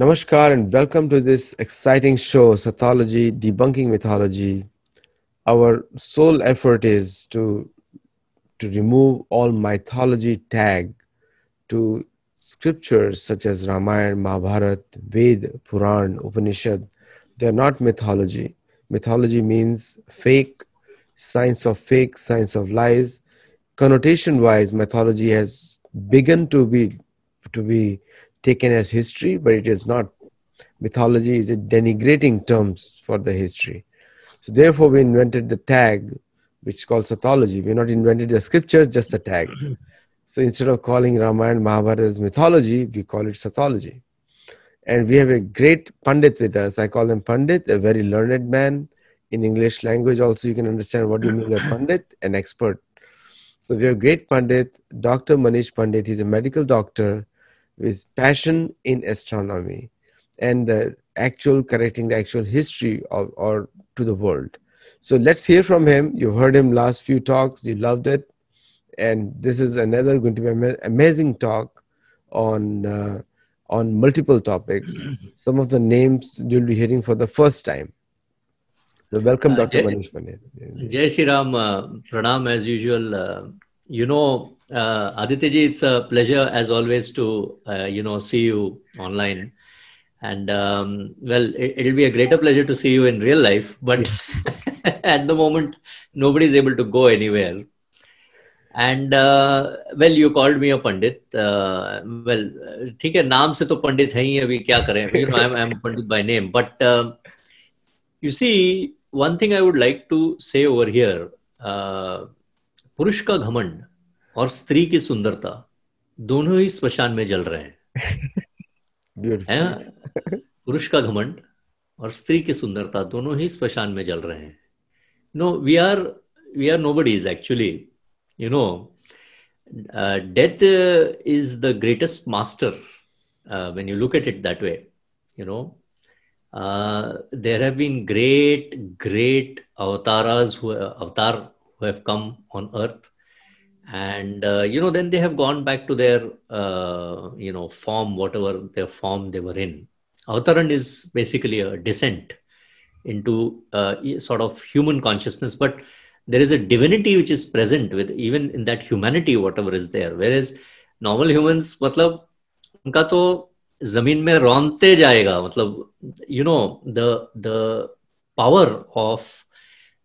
Namaskar and welcome to this exciting show, Sathology Debunking Mythology. Our sole effort is to remove all mythology tag to scriptures such as Ramayana, Mahabharata, Ved, Puran, Upanishad. They are not mythology. Mythology means fake, science of lies. Connotation wise, mythology has begun to be taken as history, but it is not. Mythology is a denigrating terms for the history. So therefore, we invented the tag, which is called Sathology. We not invented the scriptures, just a tag. So instead of calling Ramayana Mahabharata as mythology, we call it Sathology. And we have a great Pandit with us. I call him Pandit, a very learned man. In English language also, you can understand what do you mean by Pandit, an expert. So we have great Pandit, Dr. Manish Pandit. He's a medical doctor with passion in astronomy and the actual correcting the actual history of or to the world. So let's hear from him. You heard him last few talks. You loved it, and this is another going to be an amazing talk on multiple topics. Some of the names you'll be hearing for the first time. So welcome, Dr. Jai, Manish Pandit. Jai Shri Ram, Pranam as usual. Aditya ji, it's a pleasure as always to, see you online. And it'll be a greater pleasure to see you in real life. But at the moment, nobody's able to go anywhere. And you called me a Pandit. ठीक है, नाम से तो पंडित है ही, अभी क्या करें? I'm a Pandit by name. But you see, one thing I would like to say over here, पुरुष का घमंड और स्त्री की सुंदरता दोनों ही स्मशान में जल रहे हैं। पुरुष का घमंड और स्त्री की सुंदरता दोनों ही स्मशान में जल रहे हैं। No, we are nobodies actually. Death is the greatest master when you look at it that way. There have been great avatars who have come on earth, and then they have gone back to their form, whatever their form they were in. Avataran is basically a descent into sort of human consciousness, but there is a divinity which is present with even in that humanity, whatever is there. Whereas normal humans, मतलब उनका तो जमीन में रौंदते जाएगा, मतलब the power of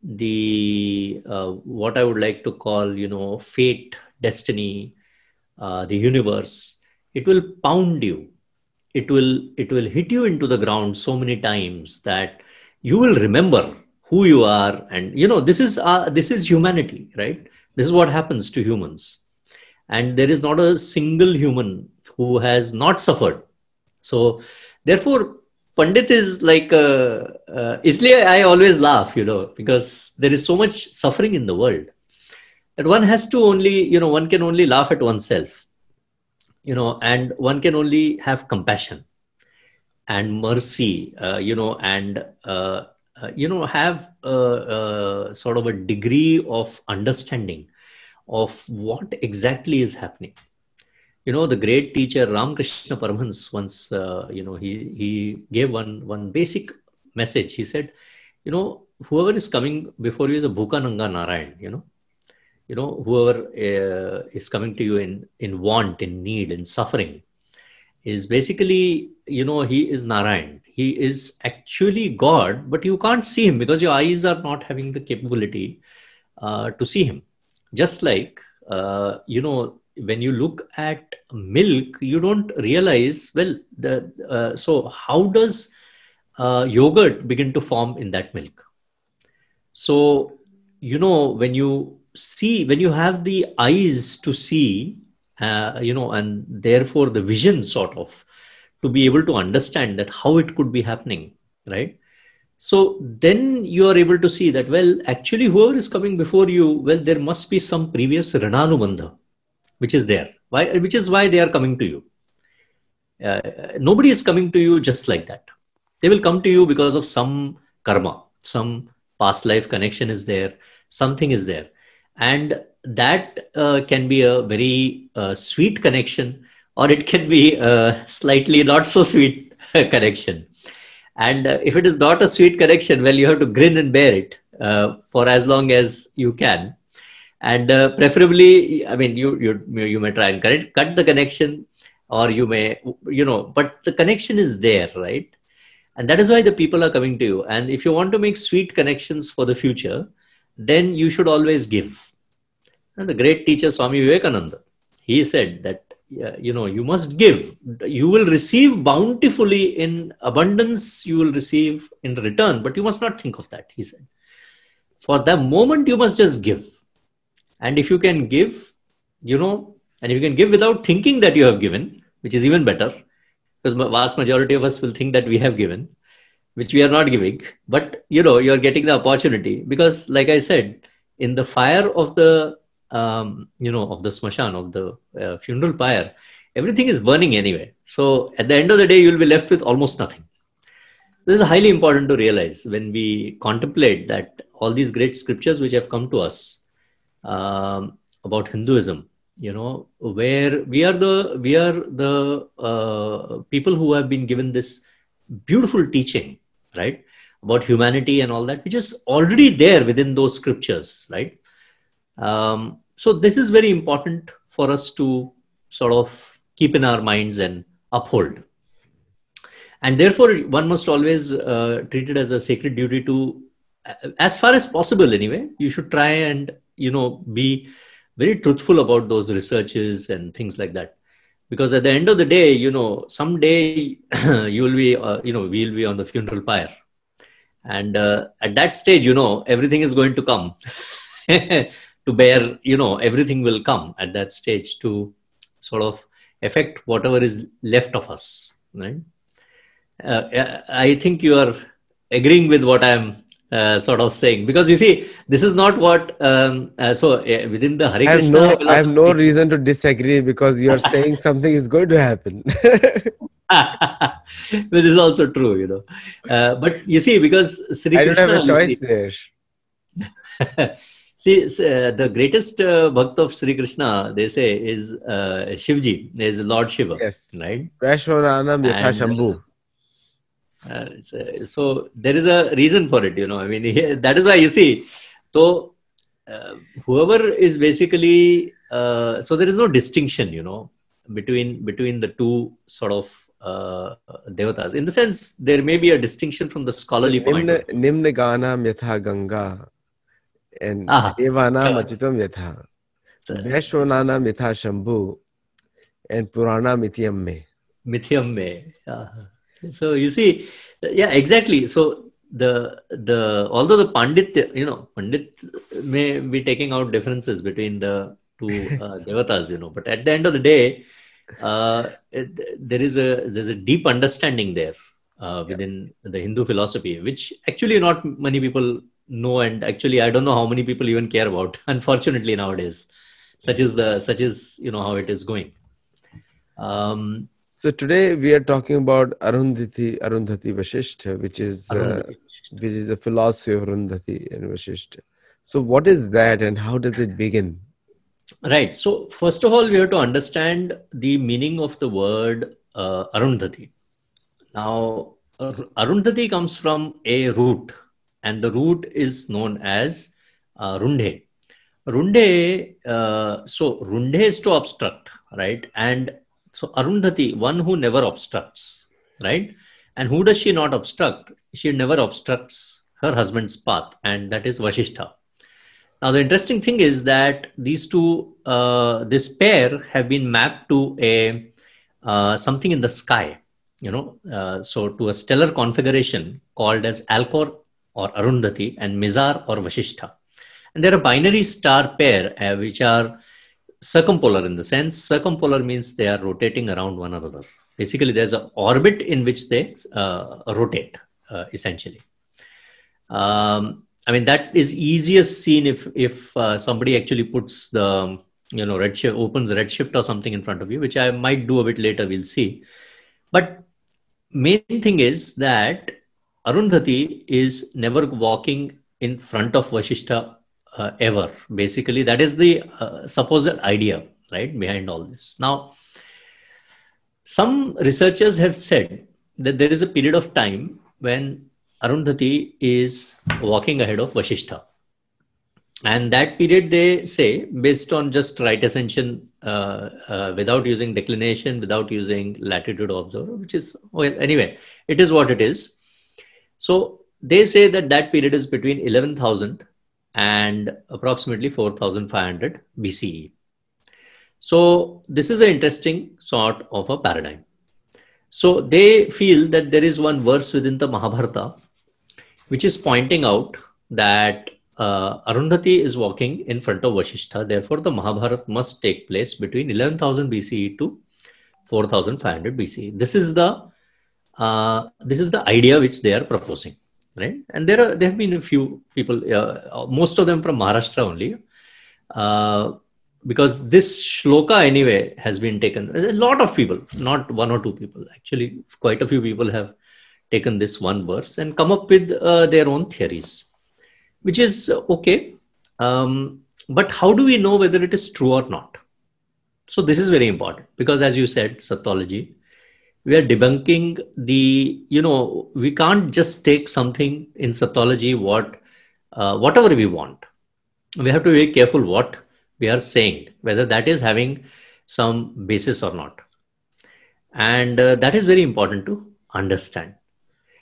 the what I would like to call fate, destiny, the universe, it will pound you. It will hit you into the ground so many times that you will remember who you are. And this is humanity, right? This is what happens to humans, and there is not a single human who has not suffered. So therefore Pandit is like isliye I always laugh, because there is so much suffering in the world that one has to only, one can only laugh at oneself, and one can only have compassion and mercy, and have sort of a degree of understanding of what exactly is happening. The great teacher Ramakrishna Paramhans once, he gave one basic message. He said, whoever is coming before you is a Bhuka Nanga Narayan, whoever is coming to you in want, in need, in suffering, is basically, he is Narayan. He is actually God, but you can't see him because your eyes are not having the capability to see him. Just like, when you look at milk, you don't realize, so how does yogurt begin to form in that milk? So, when you have the eyes to see, and therefore the vision sort of to be able to understand that how it could be happening, right? So then you are able to see that, actually whoever is coming before you, there must be some previous Rananubandha, which is there. Which is why they are coming to you. Nobody is coming to you just like that. They will come to you because of some karma, some past life connection is there, something is there. And that can be a very sweet connection, or it can be slightly not so sweet connection. And if it is not a sweet connection, well, you have to grin and bear it for as long as you can. And preferably, I mean, you may try and cut the connection, or you may, but the connection is there, right? And that is why the people are coming to you. And if you want to make sweet connections for the future, then you should always give. And the great teacher Swami Vivekananda, he said that, you must give. You will receive bountifully in abundance, you will receive in return, but you must not think of that, he said. For the moment, you must just give. And if you can give, and if you can give without thinking that you have given, which is even better, because vast majority of us will think that we have given, which we are not giving, but you're getting the opportunity, because like I said, in the fire of the of the smashan, of the funeral pyre, everything is burning anyway. So at the end of the day, you'll be left with almost nothing. This is highly important to realize when we contemplate that all these great scriptures which have come to us about Hinduism, where we are the people who have been given this beautiful teaching, right, about humanity and all that, which is already there within those scriptures, right? So this is very important for us to sort of keep in our minds and uphold. And therefore, one must always treat it as a sacred duty to, as far as possible anyway, you should try and, be very truthful about those researches and things like that. Because at the end of the day, someday you will be, we'll be on the funeral pyre. And at that stage, everything is going to come to bear, everything will come at that stage to sort of affect whatever is left of us, right? I think you are agreeing with what I'm sort of saying, because you see, this is not what, within the Hare Krishna I have no reason to disagree, because you're saying something is going to happen. Which is also true, but you see, because Sri I don't Krishna, have a choice there. See, the greatest bhakt of Sri Krishna, they say, is Shivji, is Lord Shiva, Yes. right? Vaishwananam Yatha Shambhu. So there is a reason for it, I mean, that is why you see, so whoever is basically, so there is no distinction, between the two sort of devatas. In the sense, there may be a distinction from the scholarly point of view. Nimna Ganam Yatha Ganga and Devanam Achitam Yatha. Vaishwananam Yatha Shambhu and Purana Mithyam Me. Mithyam Me. So you see, yeah, exactly. So although the Pandit, Pandit may be taking out differences between the two devatas, but at the end of the day, there's a deep understanding there within the Hindu philosophy, which actually not many people know, and actually I don't know how many people even care about. Unfortunately, nowadays, such is how it is going. So today we are talking about Arundhati Vasishtha, which is the philosophy of Arundhati and Vasishtha. So what is that, and how does it begin? Right. So first of all, we have to understand the meaning of the word Arundhati. Now, Arundhati comes from a root, and the root is known as Rundhe. Rundhe, so Rundhe is to obstruct, right? And so Arundhati, one who never obstructs, right? And who does she not obstruct? She never obstructs her husband's path, and that is Vasishtha. Now, the interesting thing is that these two, this pair have been mapped to a something in the sky, so to a stellar configuration called as Alcor or Arundhati and Mizar or Vasishtha. And they're a binary star pair which are circumpolar in the sense, circumpolar means they are rotating around one another. Basically, there's an orbit in which they rotate, essentially. I mean, that is easiest seen if somebody actually puts the, Redshift, opens Redshift or something in front of you, which I might do a bit later, we'll see. But main thing is that Arundhati is never walking in front of Vasishtha ever. Basically, that is the supposed idea, right, behind all this. Now, some researchers have said that there is a period of time when Arundhati is walking ahead of Vasishtha. And that period, they say, based on just right ascension, without using declination, without using latitude observer, which is, well, anyway, it is what it is. So they say that that period is between 11,000 and approximately 4,500 BCE. So this is an interesting sort of a paradigm. So they feel that there is one verse within the Mahabharata which is pointing out that Arundhati is walking in front of Vasishtha. Therefore, the Mahabharata must take place between 11,000 BCE to 4,500 BCE. This is the idea which they are proposing, right? And there have been a few people, most of them from Maharashtra only, because this shloka anyway has been taken. A lot of people, not one or two people, actually, quite a few people have taken this one verse and come up with their own theories, which is okay. But how do we know whether it is true or not? So this is very important because, as you said, Satyology, we are debunking we can't just take something in Satyology, whatever we want. We have to be very careful what we are saying, whether that is having some basis or not. And that is very important to understand.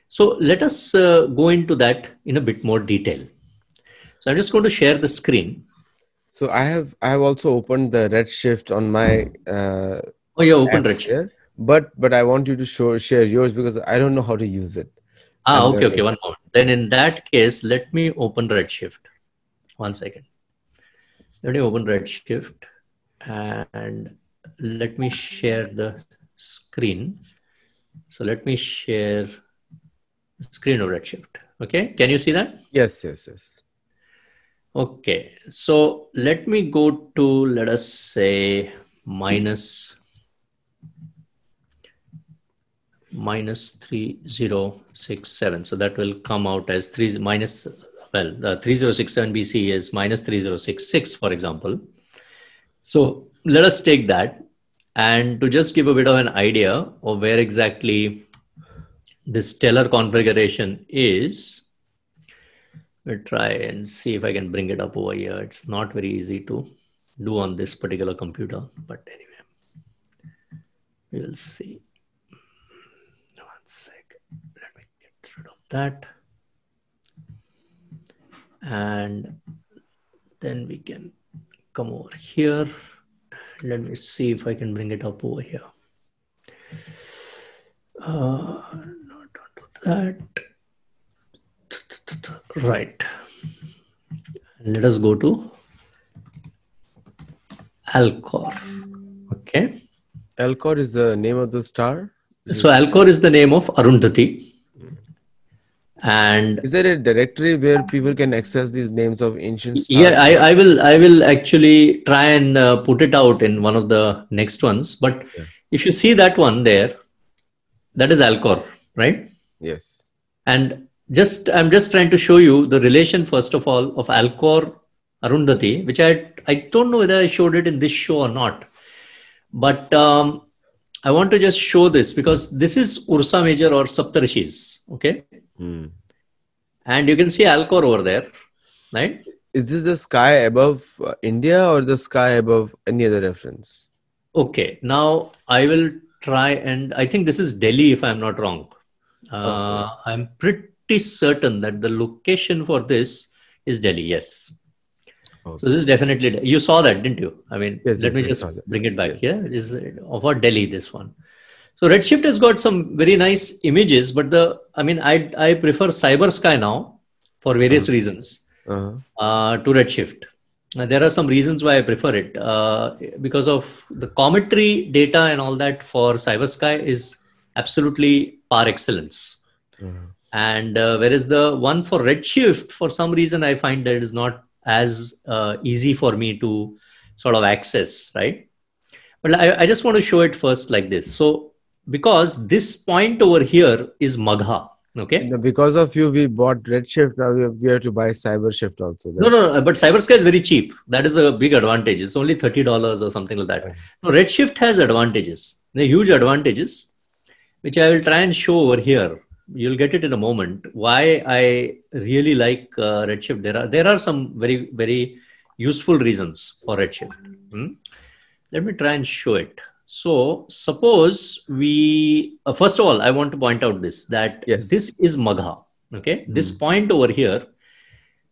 So let us go into that in a bit more detail. So I'm just going to share the screen. So I have also opened the Redshift on my Oh, you opened apps Redshift. here, but I want you to share yours because I don't know how to use it. Okay, one moment. Then in that case, let me open Redshift. 1 second. Let me open Redshift and let me share the screen. So let me share the screen of Redshift. Okay, can you see that? Yes. Okay, so let me go to, let us say, minus 3067. So that will come out as 3067 BC is minus 3066, for example. So let us take that, and to just give a bit of an idea of where exactly this stellar configuration is, we'll try and see if I can bring it up over here. It's not very easy to do on this particular computer, but anyway, we'll see. 1 second. Let me get rid of that. And then we can come over here. Let me see if I can bring it up over here. Not onto that. Right. Let us go to Alcor. Okay. Alcor is the name of the star. So Alcor is the name of Arundhati. And is there a directory where people can access these names of ancient stars? Yeah, I will actually try and put it out in one of the next ones. But if you see that one there, that is Alcor, right? Yes. And I'm just trying to show you the relation, first of all, of Alcor Arundhati, which I don't know whether I showed it in this show or not. But I want to just show this because this is Ursa Major or Saptarishis. Okay. And you can see Alcor over there, right? Is this the sky above India or the sky above any other reference? Okay. Now I will try, and I think this is Delhi, if I'm not wrong. I'm pretty certain that the location for this is Delhi. Yes. Okay. So this is definitely, you saw that, didn't you? I mean, let me just bring it back here. This is for Delhi, this one. So Redshift has got some very nice images, but I prefer Cyber Sky now for various reasons to Redshift. There are some reasons why I prefer it because of the cometry data and all that for Cyber Sky is absolutely par excellence. And whereas the one for Redshift, for some reason, I find that it is not as easy for me to sort of access, right? But I just want to show it first like this. So because this point over here is Magha, okay? Because of you, we bought Redshift. Now we have to buy CyberShift also. No, but CyberSky is very cheap. That is a big advantage. It's only $30 or something like that. No, Redshift has advantages. They're huge advantages, which I will try and show over here. You'll get it in a moment. Why I really like Redshift. There are some very, very useful reasons for Redshift. Let me try and show it. So suppose we, first of all, I want to point out that Yes. this is Magha. Okay. This point over here.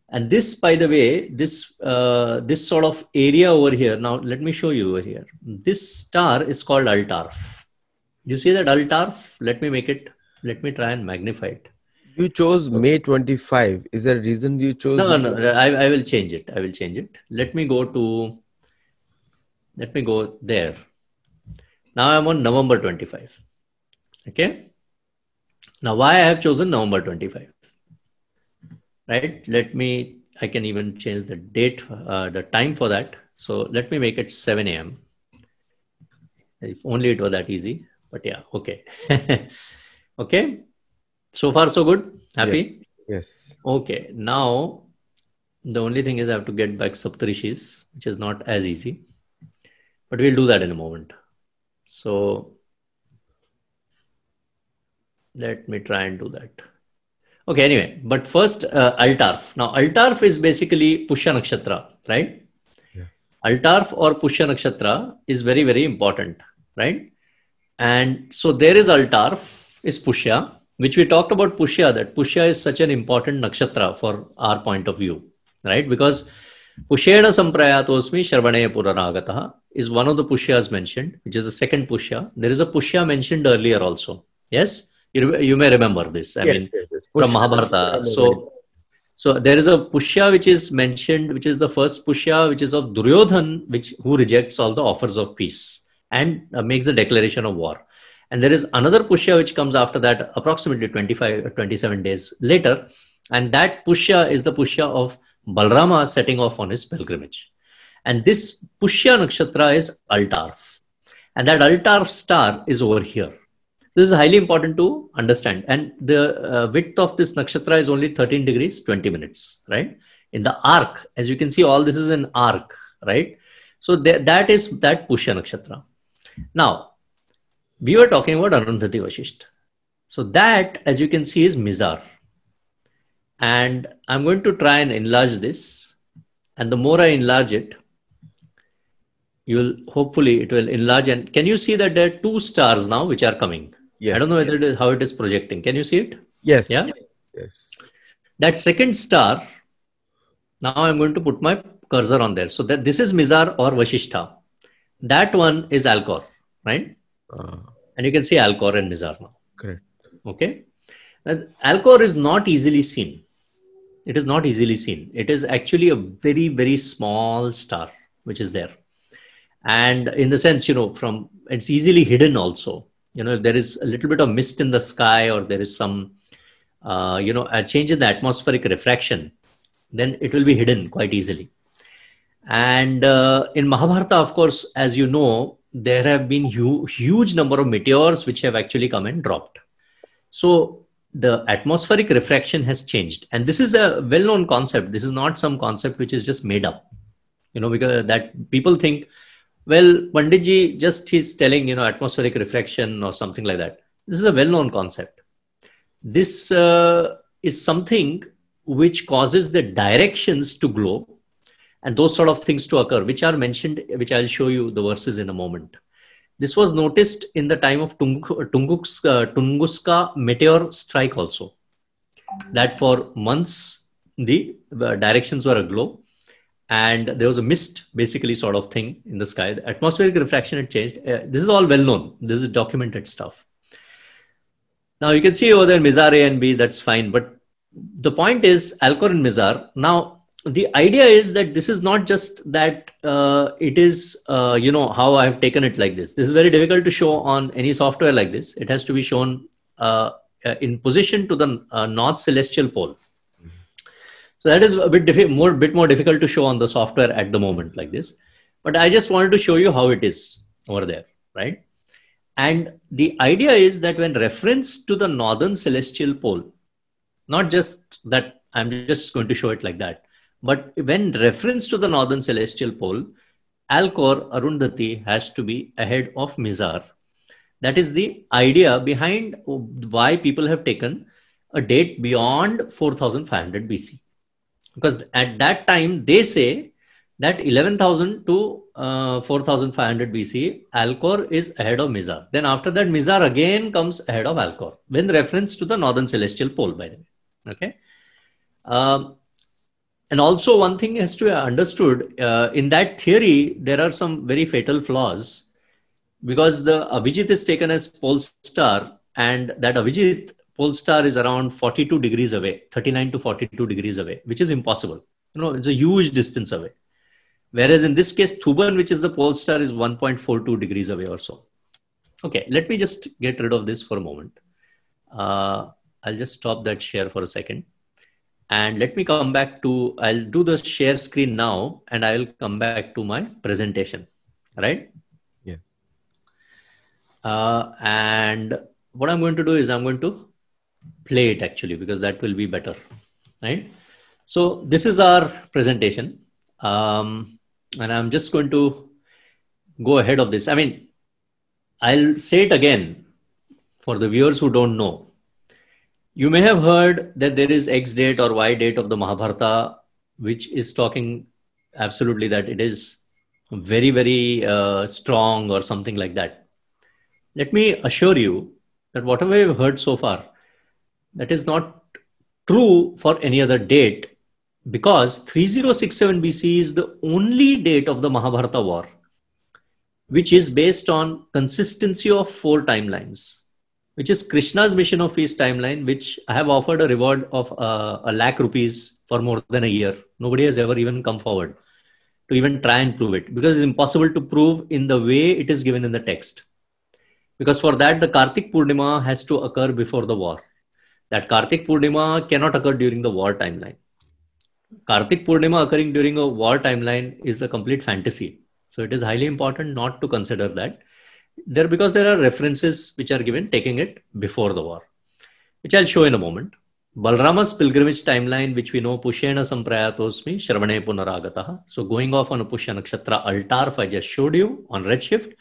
And this, by the way, this sort of area over here. Now, let me show you over here. This star is called Altarf. You see that Altarf? Let me try and magnify it. You chose May 25. Is there a reason you chose? No, I will change it. Let me go there. Now I'm on November 25. Okay. Now, why I have chosen November 25? Right. I can even change the date, the time for that. So let me make it 7 a.m. If only it was that easy. But yeah, okay. Okay. So far, so good. Happy? Yes. Okay. Now, the only thing is I have to get back Saptarishis, which is not as easy. But we'll do that in a moment. So let me try and do that. Okay, anyway, but first, Altarf. Now, Altarf is basically Pushya Nakshatra, right? Yeah. Altarf or Pushya Nakshatra is very, very important, right? And so there is Altarf, is Pushya, which we talked about Pushya, that Pushya is such an important nakshatra for our point of view, right? Because Pushyena Samprayatosmi Shravanaya Puranagataha is one of the Pushyas mentioned, which is the second Pushya. There is a Pushya mentioned earlier also. Yes? You may remember this. I mean, from Mahabharata. So there is a Pushya which is mentioned, which is the first Pushya, which is of Duryodhan, who rejects all the offers of peace and makes the declaration of war. And there is another Pushya which comes after that, approximately 25 or 27 days later. And that Pushya is the Pushya of Balrama setting off on his pilgrimage. And this Pushya Nakshatra is Altarf. And that Altarf star is over here. This is highly important to understand. And the width of this nakshatra is only 13 degrees, 20 minutes, right? In the arc, as you can see, all this is an arc, right? So that is that Pushya Nakshatra. Now, we were talking about Arundhati Vasishtha. So that, as you can see, is Mizar. And I'm going to try and enlarge this. And the more I enlarge it, hopefully it will enlarge. And can you see that there are two stars now which are coming? Yes. I don't know whether how it is projecting. Can you see it? Yes. Yeah. Yes. That second star, now I'm going to put my cursor on there. So that this is Mizar or Vasishtha. That one is Alcor, right? And you can see Alcor and Mizar now. Correct. Okay. And Alcor is not easily seen. It is not easily seen. It is actually a very, very small star which is there. And in the sense, it's easily hidden also. If there is a little bit of mist in the sky or there is some, a change in the atmospheric refraction, then it will be hidden quite easily. And in Mahabharata, of course, as you know, there have been huge number of meteors which have actually come and dropped. So the atmospheric refraction has changed. And this is a well-known concept. This is not some concept which is just made up, because that people think, well, Panditji he's telling, atmospheric refraction or something like that. This is a well-known concept. This is something which causes the directions to glow and those sort of things to occur, which are mentioned, which I'll show you the verses in a moment. This was noticed in the time of Tunguska meteor strike also. That for months, the directions were aglow. And there was a mist, basically, sort of thing in the sky. The atmospheric refraction had changed. This is all well known. This is documented stuff. Now, you can see over there Mizar A and B, that's fine. But the point is Alcor and Mizar. Now, the idea is that this is not just that it is, how I have taken it like this. This is very difficult to show on any software like this. It has to be shown in position to the north celestial pole. So that is a bit more difficult to show on the software at the moment like this. But I just wanted to show you how it is over there, right? And the idea is that when reference to the northern celestial pole, not just that I'm just going to show it like that, but when reference to the northern celestial pole, Alcor Arundhati has to be ahead of Mizar, That is the idea behind why people have taken a date beyond 4500 BC. Because at that time, they say that 11,000 to 4500 BC, Alcor is ahead of Mizar. Then after that, Mizar again comes ahead of Alcor, with reference to the northern celestial pole, by the way. Okay. And also, one thing has to be understood in that theory, there are some very fatal flaws, because the Abhijit is taken as pole star, and that Abhijit pole star is around 42 degrees away, 39 to 42 degrees away, which is impossible. It's a huge distance away. Whereas in this case, Thuban, which is the pole star, is 1.42 degrees away or so. Okay, let me just get rid of this for a moment. I'll just stop that share for a second. And let me come back to, I'll do the share screen now, and I will come back to my presentation, right? Yes. And what I'm going to do is I'm going to play it actually, because that will be better, right? So this is our presentation. And I'm just going to go ahead of this. I mean, I'll say it again for the viewers who don't know. You may have heard that there is X date or Y date of the Mahabharata, which is talking absolutely that it is very, very strong or something like that. Let me assure you that whatever you've heard so far, that is not true for any other date, because 3067 BC is the only date of the Mahabharata war which is based on consistency of 4 timelines, which is Krishna's Mission of Peace timeline, which I have offered a reward of ₹1,00,000 for more than a year. Nobody has ever even come forward to even try and prove it, because it's impossible to prove in the way it is given in the text. Because for that, the Kartik Purnima has to occur before the war. That Kartik Purnima cannot occur during the war timeline. Kartik Purnima occurring during a war timeline is a complete fantasy. So it is highly important not to consider that. Because there are references which are given taking it before the war, which I'll show in a moment. Balrama's pilgrimage timeline, which we know, Pushena Samprayatosmi Shravane Punaragataha. So going off on a Pushya Nakshatra altar, I just showed you on redshift,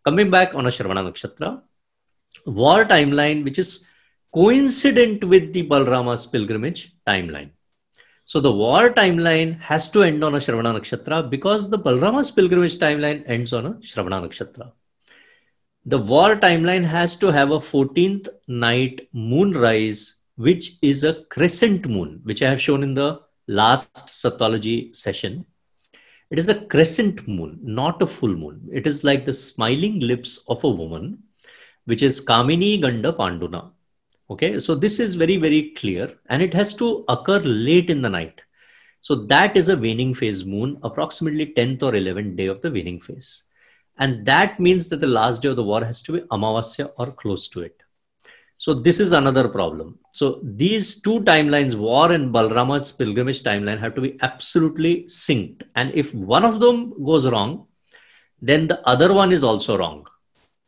coming back on a Shravana Nakshatra. War timeline, which is coincident with the Balrama's pilgrimage timeline. So the war timeline has to end on a Shravana Nakshatra, because the Balrama's pilgrimage timeline ends on a Shravana Nakshatra. The war timeline has to have a 14th night moonrise, which is a crescent moon, which I have shown in the last Satyology session. It is a crescent moon, not a full moon. It is like the smiling lips of a woman, which is Kamini Ganda Panduna. Okay, so this is very, very clear, and it has to occur late in the night. So that is a waning phase moon, approximately 10th or 11th day of the waning phase. And that means that the last day of the war has to be Amavasya or close to it. So this is another problem. So these 2 timelines, war and Balrama's pilgrimage timeline, have to be absolutely synced. And if one of them goes wrong, then the other one is also wrong,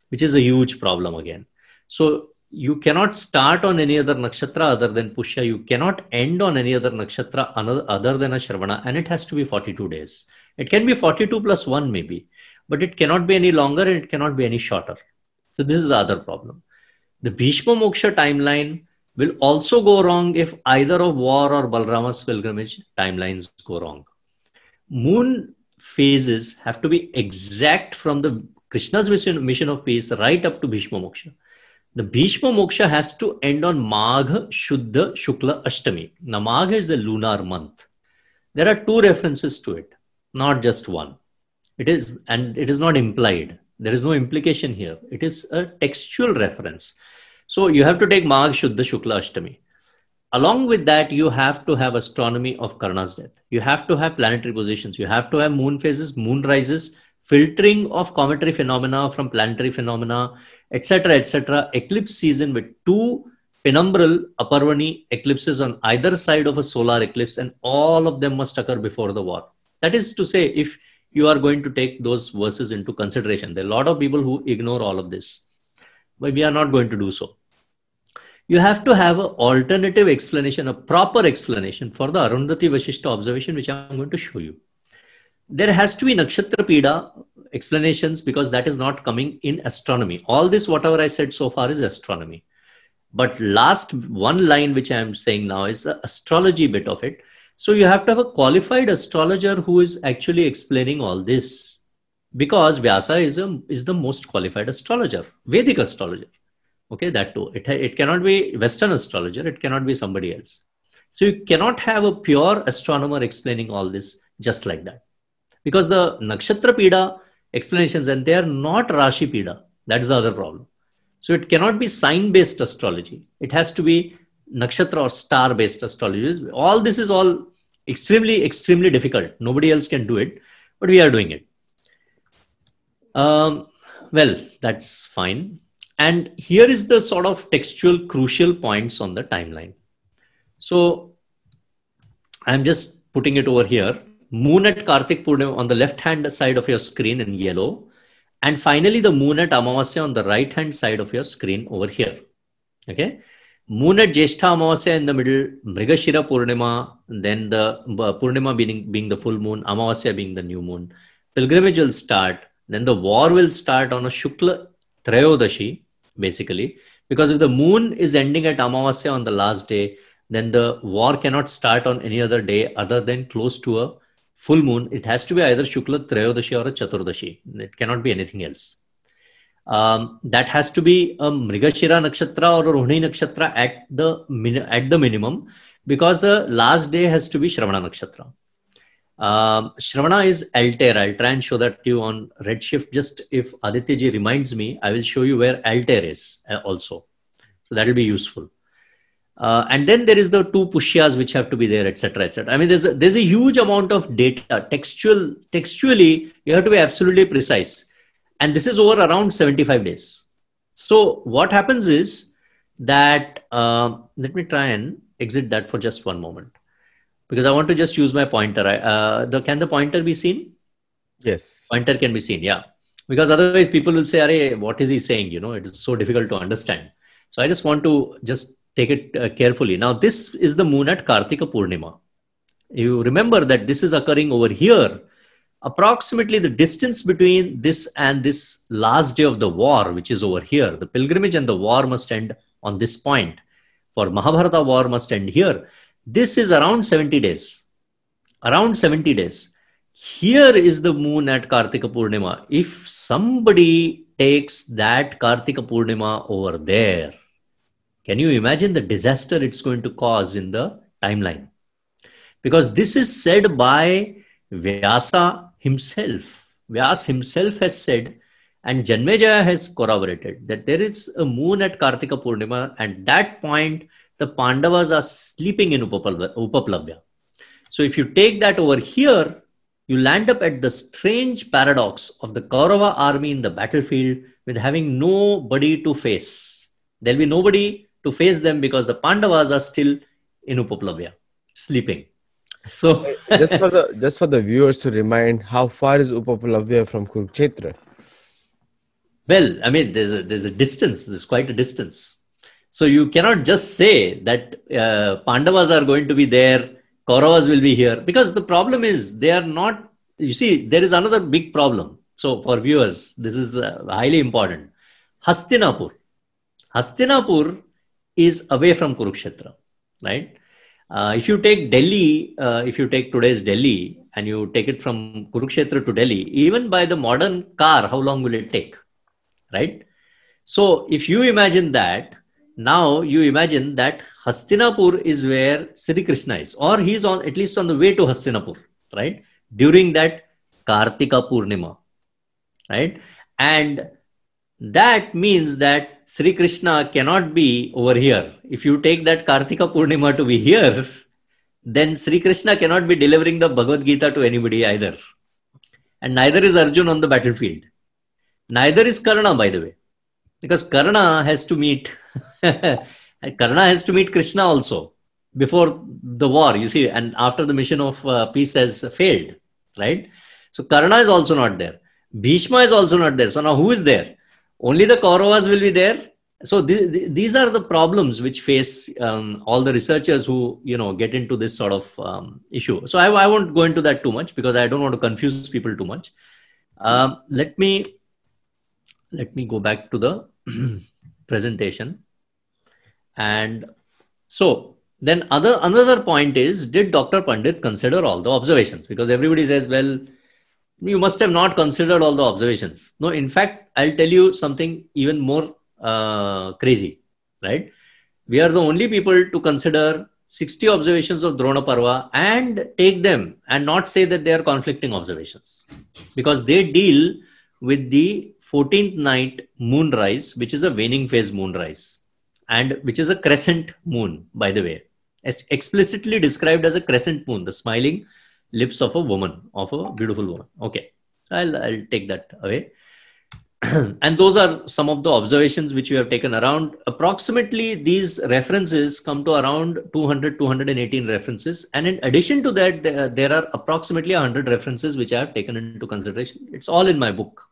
which is a huge problem again. So you cannot start on any other nakshatra other than Pushya. You cannot end on any other nakshatra other than a Shravana, and it has to be 42 days. It can be 42 plus 1 maybe, but it cannot be any longer and it cannot be any shorter. So this is the other problem. The Bhishma Moksha timeline will also go wrong if either of war or Balrama's pilgrimage timelines go wrong. Moon phases have to be exact from the Krishna's mission of peace right up to Bhishma Moksha. The Bhishma Moksha has to end on Magha Shuddha Shukla Ashtami. Now, Magha is a lunar month. There are 2 references to it, not just one. It is not implied. There is no implication here. It is a textual reference. So you have to take Magha Shuddha Shukla Ashtami. Along with that, you have to have astronomy of Karna's death. You have to have planetary positions. You have to have moon phases, moon rises, filtering of cometary phenomena from planetary phenomena, etc., etc. Eclipse season with 2 penumbral Aparvani eclipses on either side of a solar eclipse, and all of them must occur before the war. That is to say, if you are going to take those verses into consideration, there are a lot of people who ignore all of this, but we are not going to do so. You have to have an alternative explanation, a proper explanation for the Arundhati Vashishta observation, which I am going to show you. there has to be nakshatra pida explanations, because that is not coming in astronomy. All this, whatever I said so far, is astronomy. But last one line which I am saying now is the astrology bit of it. So you have to have a qualified astrologer who is actually explaining all this, because Vyasa is the most qualified astrologer, Vedic astrologer. Okay, that too. It cannot be Western astrologer. It cannot be somebody else. So you cannot have a pure astronomer explaining all this just like that, because the nakshatra pida explanations, and they are not Rashi pida. That's the other problem. So it cannot be sign-based astrology. It has to be nakshatra or star-based astrology. All this is all extremely, extremely difficult. Nobody else can do it, but we are doing it. Well, that's fine. And here is the sort of textual crucial points on the timeline. So I'm just putting it over here. Moon at Kartik Purnima on the left-hand side of your screen in yellow. And finally, the moon at Amavasya on the right-hand side of your screen over here. Okay. Moon at Jyeshtha Amavasya in the middle, Mrigashira Purnima, then the Purnima being the full moon, Amavasya being the new moon. Pilgrimage will start. Then the war will start on a Shukla Trayodashi, basically. Because if the moon is ending at Amavasya on the last day, then the war cannot start on any other day other than close to a full moon. It has to be either Shukla Trayodashi or a Chaturdashi. It cannot be anything else. That has to be a Mrigashira Nakshatra or a Rohini Nakshatra at the minimum, because the last day has to be Shravana Nakshatra. Shravana is Altair. I'll try and show that to you on Redshift. Just if Aditya ji reminds me, I will show you where Altair is also. So that will be useful. And then there is the two Pushyas which have to be there, etc., etc. I mean, there's a huge amount of data. Textually, you have to be absolutely precise. And this is over around 75 days. So what happens is that, let me try and exit that for just one moment, because I want to just use my pointer. Can the pointer be seen? Yes. Pointer can be seen, yeah. Because otherwise people will say, Arey, what is he saying? You know, it is so difficult to understand. So I just want to just take it carefully. Now, this is the moon at Kartika Purnima. You remember that this is occurring over here. Approximately the distance between this and this last day of the war, which is over here. The pilgrimage and the war must end on this point. For Mahabharata, war must end here. This is around 70 days. Around 70 days. Here is the moon at Kartika Purnima. If somebody takes that Kartika Purnima over there, can you imagine the disaster it's going to cause in the timeline? Because this is said by Vyasa himself. Vyas himself has said, and Janmejaya has corroborated, that there is a moon at Kartika Purnima, and that point the Pandavas are sleeping in Upaplavya. So if you take that over here, you land up at the strange paradox of the Kaurava army in the battlefield with having nobody to face. There'll be nobody to face them because the Pandavas are still in Upaplavya, sleeping. So just for the viewers to remind, how far is Upaplavya from Kurukshetra? Well, I mean, there's a distance. There's quite a distance. So you cannot just say that Pandavas are going to be there, Kauravas will be here, because the problem is they are not. You see, there is another big problem. So for viewers, this is highly important. Hastinapur is away from Kurukshetra, right? If you take Delhi, if you take today's Delhi and you take it from Kurukshetra to Delhi, even by the modern car, how long will it take, right? So if you imagine that, now you imagine that Hastinapur is where Sri Krishna is, or he's on at least on the way to Hastinapur, right? During that Kartika Purnima, right? And that means that Sri Krishna cannot be over here. If you take that Kartika Purnima to be here, then Sri Krishna cannot be delivering the Bhagavad Gita to anybody either. And neither is Arjun on the battlefield. Neither is Karna, by the way. Because Karna has to meet Krishna also before the war, you see, and after the mission of peace has failed, right? So Karna is also not there. Bhishma is also not there. So now who is there? Only the Kauravas will be there, So these are the problems which face all the researchers who get into this sort of issue. So I won't go into that too much because I don't want to confuse people too much. Let me go back to the presentation. And so then another point is, did Dr. Pandit consider all the observations? Because everybody says, well, you must have not considered all the observations. No, in fact, I'll tell you something even more crazy, right? We are the only people to consider 60 observations of Drona Parva and take them and not say that they are conflicting observations, because they deal with the 14th night moonrise, which is a waning phase moonrise, and which is a crescent moon, by the way, explicitly described as a crescent moon, the smiling lips of a woman, of a beautiful woman. Okay, I'll take that away. And those are some of the observations which we have taken around. Approximately, these references come to around 218 references. And in addition to that, there are approximately 100 references which I have taken into consideration. It's all in my book.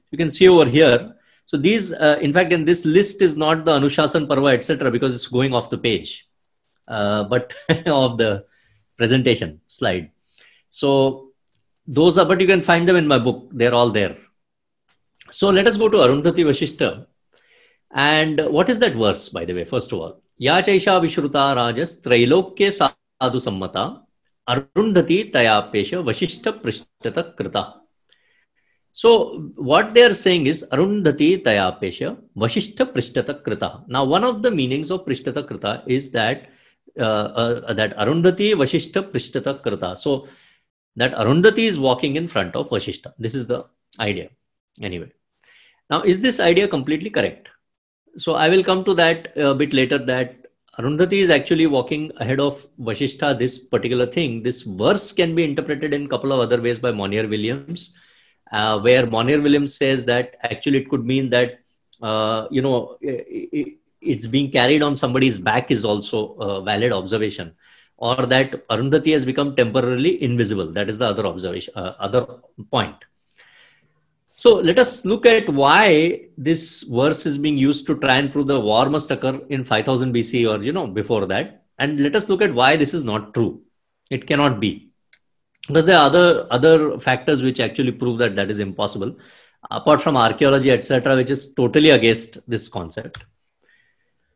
You can see over here. So these, in fact, in this list is not the Anushasan Parva, etc., because it's going off the page, but of the presentation slide. So those are, but you can find them in my book. They're all there. So let us go to Arundhati Vashishta. And what is that verse, by the way, first of all? Ya chaisha vishruta rajas trailokya sadhu sammata Arundhati tayapesha Vashishta prishtata krita. So what they are saying is Arundhati tayapesha Vashishta prishtata krita. Now, one of the meanings of prishtata krita is that Arundhati Vashishta prishtata krita. So that Arundhati is walking in front of Vashishta. This is the idea. Anyway. Now, is this idea completely correct? So I will come to that a bit later, that Arundhati is actually walking ahead of Vashishta, this particular thing. This verse can be interpreted in a couple of other ways by Monier Williams, where Monier Williams says that actually it could mean that, it's being carried on somebody's back is also a valid observation, or that Arundhati has become temporarily invisible. That is the other observation, other point. So let us look at why this verse is being used to try and prove the war must occur in 5000 BC or, before that. And let us look at why this is not true. It cannot be. Because there are other factors which actually prove that that is impossible, apart from archaeology, etc., which is totally against this concept.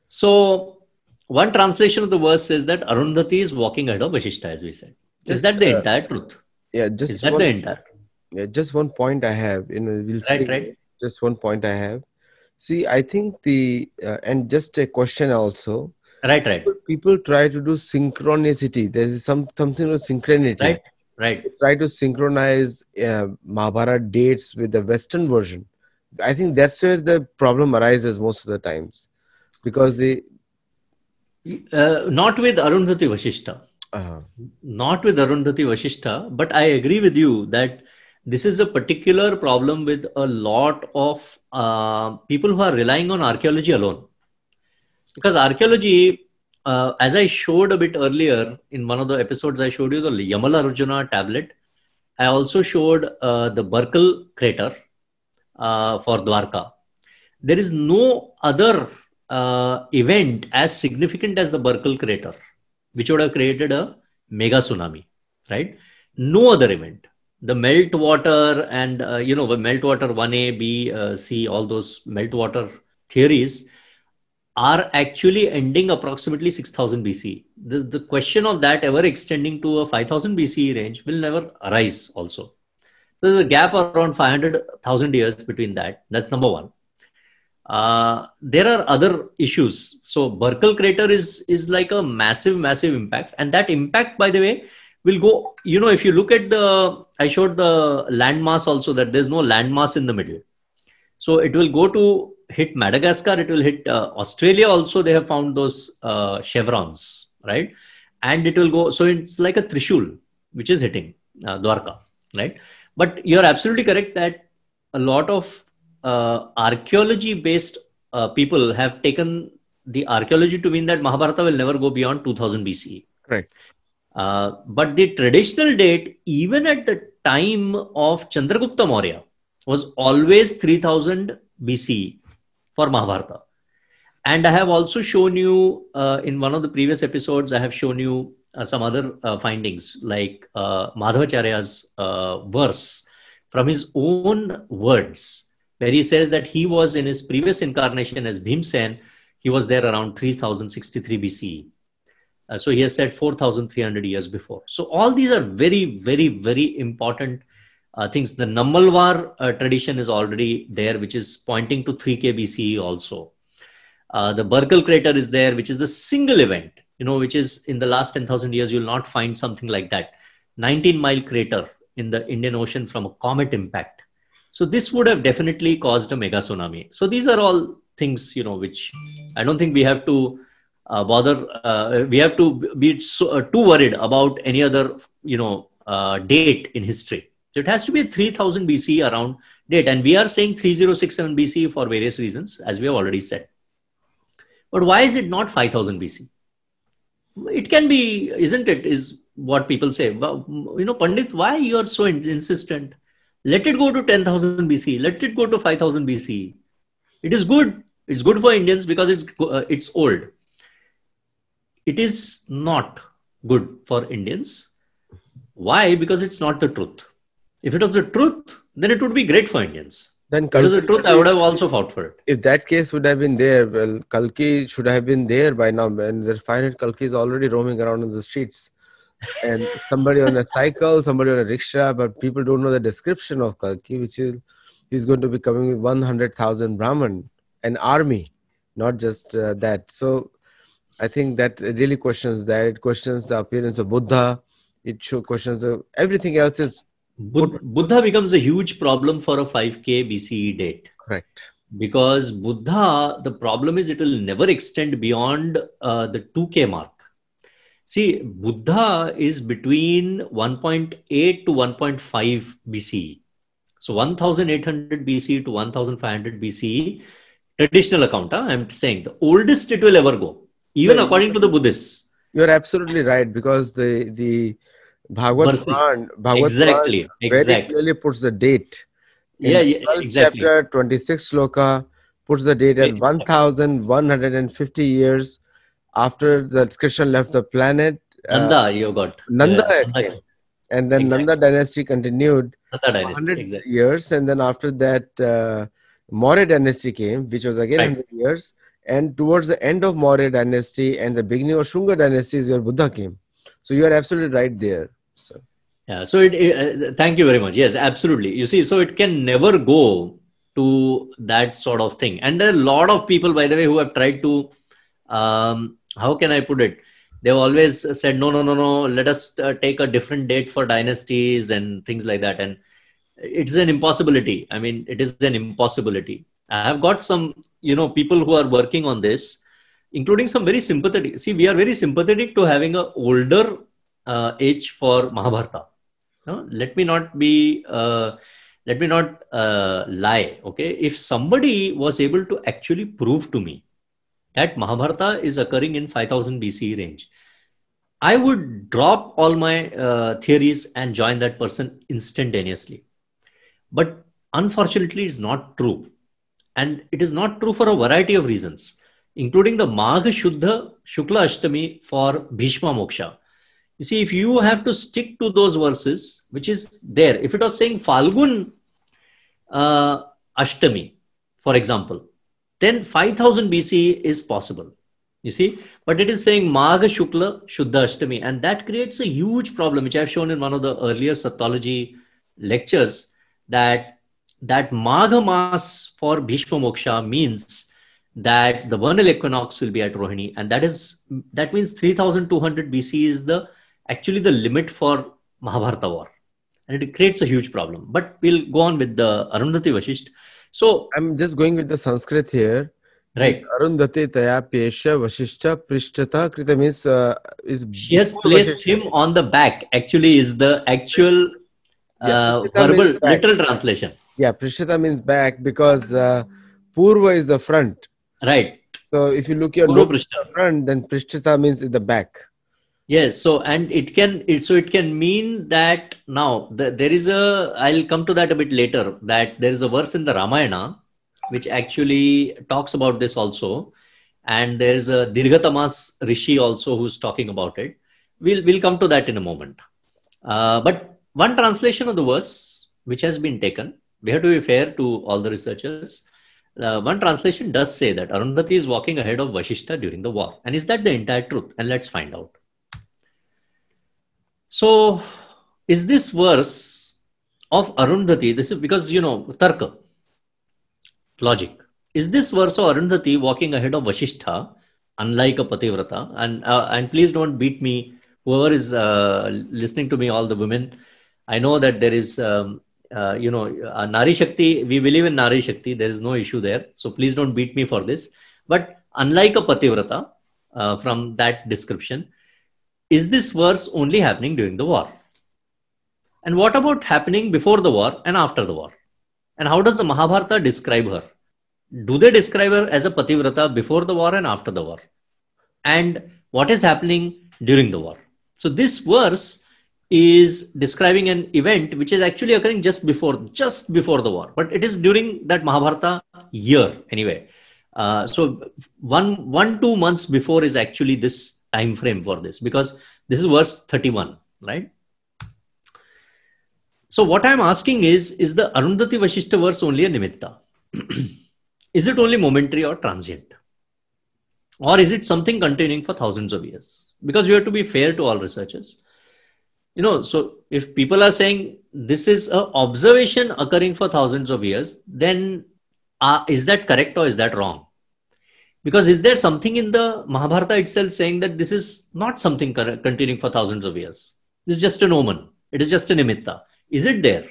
So one translation of the verse says that Arundhati is walking ahead of Vashishta, as we said. Is that the entire truth? Yeah, is that the entire truth? Yeah, just one point I have. We'll right. Just one point I have. See, I think and just a question also. Right. People try to do synchronicity. There is something with synchronity. Right. They try to synchronize Mahabharata dates with the Western version. I think that's where the problem arises most of the times, because not with Arundhati Vashishta. Not with Arundhati Vashishta, but I agree with you that this is a particular problem with a lot of people who are relying on archaeology alone. Because archaeology, as I showed a bit earlier in one of the episodes, I showed you the Yamala Arjuna tablet. I also showed the Barkal crater for Dwarka. There is no other event as significant as the Barkal crater, which would have created a mega tsunami, right? No other event. The meltwater and, meltwater 1A, B, C, all those meltwater theories are actually ending approximately 6000 BC. The question of that ever extending to a 5000 BC range will never arise also. So there's a gap around 500,000 years between that. That's number one. There are other issues. So Barkal crater is like a massive impact. And that impact, by the way, will go, if you look at I showed the landmass also, that there's no landmass in the middle. So it will go to hit Madagascar, it will hit Australia also. They have found those chevrons, right? And it will go, so it's like a Trishul, which is hitting Dwarka, right? But you're absolutely correct that a lot of archaeology-based people have taken the archaeology to mean that Mahabharata will never go beyond 2000 BCE. Correct. But the traditional date, even at the time of Chandragupta Maurya, was always 3000 BCE for Mahabharata. And I have also shown you in one of the previous episodes, I have shown you some other findings like Madhavacharya's verse from his own words, where he says that he was in his previous incarnation as Bhimsen, he was there around 3063 BCE. So he has said 4,300 years before. So all these are very, very, very important things. The Nammalwar tradition is already there, which is pointing to 3K BCE also. The Burkle crater is there, which is a single event, which is in the last 10,000 years, you'll not find something like that. 19-mile crater in the Indian Ocean from a comet impact. So this would have definitely caused a mega tsunami. So these are all things, which I don't think we have to bother. We have to be too worried about any other, date in history. So it has to be 3000 BCE around date. And we are saying 3067 BCE for various reasons, as we have already said. But why is it not 5000 BC? It can be, isn't it, is what people say. Pandit, why you are so insistent? Let it go to 10,000 BC. Let it go to 5000 BC. It is good. It's good for Indians because it's old. It is not good for Indians. Why? Because it's not the truth. If it was the truth, then it would be great for Indians. Then if it was the truth, I would have also fought for it. If that case would have been there, well, Kalki should have been there by now. And there's 500 Kalkis already roaming around in the streets. And somebody on a cycle, somebody on a rickshaw, but people don't know the description of Kalki, which is he's going to be coming with 100,000 Brahman, an army, not just that. So I think that really questions that. It questions the appearance of Buddha. It questions everything else is. Buddha becomes a huge problem for a 5K BCE date. Correct. Because Buddha, the problem is it will never extend beyond the 2K mark. See, Buddha is between 1.8 to 1.5 BCE. So 1800 BCE to 1500 BCE, traditional account, I'm saying the oldest it will ever go, even according to the Buddhists. You're absolutely right, because the Bhagavad Puran exactly very clearly puts the date. Exactly. Chapter 26 sloka puts the date at 1150 years after that Krishna left the planet. Nanda, you got. Nanda came. And then Nanda dynasty continued 100 years. And then after that, Maurya dynasty came, which was again 100 years. And towards the end of Maurya dynasty and the beginning of Shunga dynasty is where Buddha came. So you are absolutely right there. So. Yeah. So thank you very much. Yes, absolutely. You see, so it can never go to that sort of thing. And there are a lot of people, by the way, who have tried to, how can I put it? They've always said, no, let us take a different date for dynasties and things like that. And it's an impossibility. I mean, it is an impossibility. I have got some, people who are working on this, including some very sympathetic. See, we are very sympathetic to having an older age for Mahabharata. No? Let me not lie. Okay. If somebody was able to actually prove to me that Mahabharata is occurring in 5000 BCE range, I would drop all my theories and join that person instantaneously. But unfortunately, it's not true. And it is not true for a variety of reasons, including the Magha Shuddha Shukla Ashtami for Bhishma Moksha. You see, if you have to stick to those verses, which is there, if it was saying Falgun Ashtami, for example, then 5000 BC is possible. You see, but it is saying Magha Shukla Shuddha Ashtami, and that creates a huge problem, which I've shown in one of the earlier Satyology lectures, that Magha Mas for Bhishma Moksha means that the vernal equinox will be at Rohini, and that means 3200 BC is actually the limit for Mahabharata war, and it creates a huge problem. But we'll go on with the Arundhati Vasisht. So I'm just going with the Sanskrit here. Right. Arundhati Taya Pesha Vasishtha Prishtata Krita means she has placed him on the back. Actually, is the actual verbal literal translation. Yeah, Prishtata means back, because Purva is the front. Right. So if you look at the front, then Prishtata means in the back. Yes. So, and it can mean that now there is I'll come to that a bit later, that there is a verse in the Ramayana which actually talks about this also. And there's a Dirghatamas Rishi also who's talking about it. We'll come to that in a moment. But one translation of the verse which has been taken, we have to be fair to all the researchers. One translation does say that Arundhati is walking ahead of Vashishta during the war. And is that the entire truth? And let's find out. So, is this verse of Arundhati, this is because, Tarka, logic. Is this verse of Arundhati walking ahead of Vashishta, unlike a Pativrata? And please don't beat me, whoever is listening to me, all the women. I know that there is, Nari Shakti, we believe in Nari Shakti, there is no issue there. So please don't beat me for this. But unlike a Pativrata, from that description, is this verse only happening during the war? And what about happening before the war and after the war? And how does the Mahabharata describe her? Do they describe her as a Pativrata before the war and after the war? And what is happening during the war? So this verse is describing an event which is actually occurring just before the war, but it is during that Mahabharata year anyway. So 2 months before is actually this time frame for this, because this is verse 31, right? So what I'm asking is the Arundhati Vashishta verse only a nimitta? Is it only momentary or transient? Or is it something continuing for thousands of years? Because you have to be fair to all researchers. So if people are saying this is an observation occurring for thousands of years, then is that correct or is that wrong? Because is there something in the Mahabharata itself saying that this is not something continuing for thousands of years? This is just an omen. It is just a nimitta. Is it there?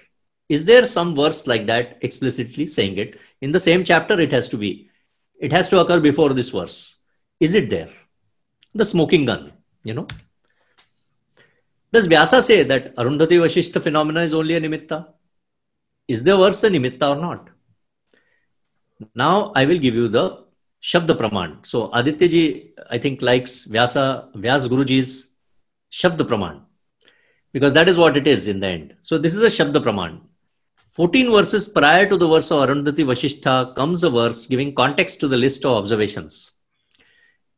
Is there some verse like that explicitly saying it? In the same chapter, it has to occur before this verse. Is it there? The smoking gun, Does Vyasa say that Arundhati Vashishta phenomena is only a nimitta? Is the verse a nimitta or not? Now I will give you the Shabda Praman. So Aditya ji, I think, likes Vyas Guruji's Shabda Praman, because that is what it is in the end. So this is a Shabda Praman. 14 verses prior to the verse of Arundhati Vashishta comes a verse giving context to the list of observations.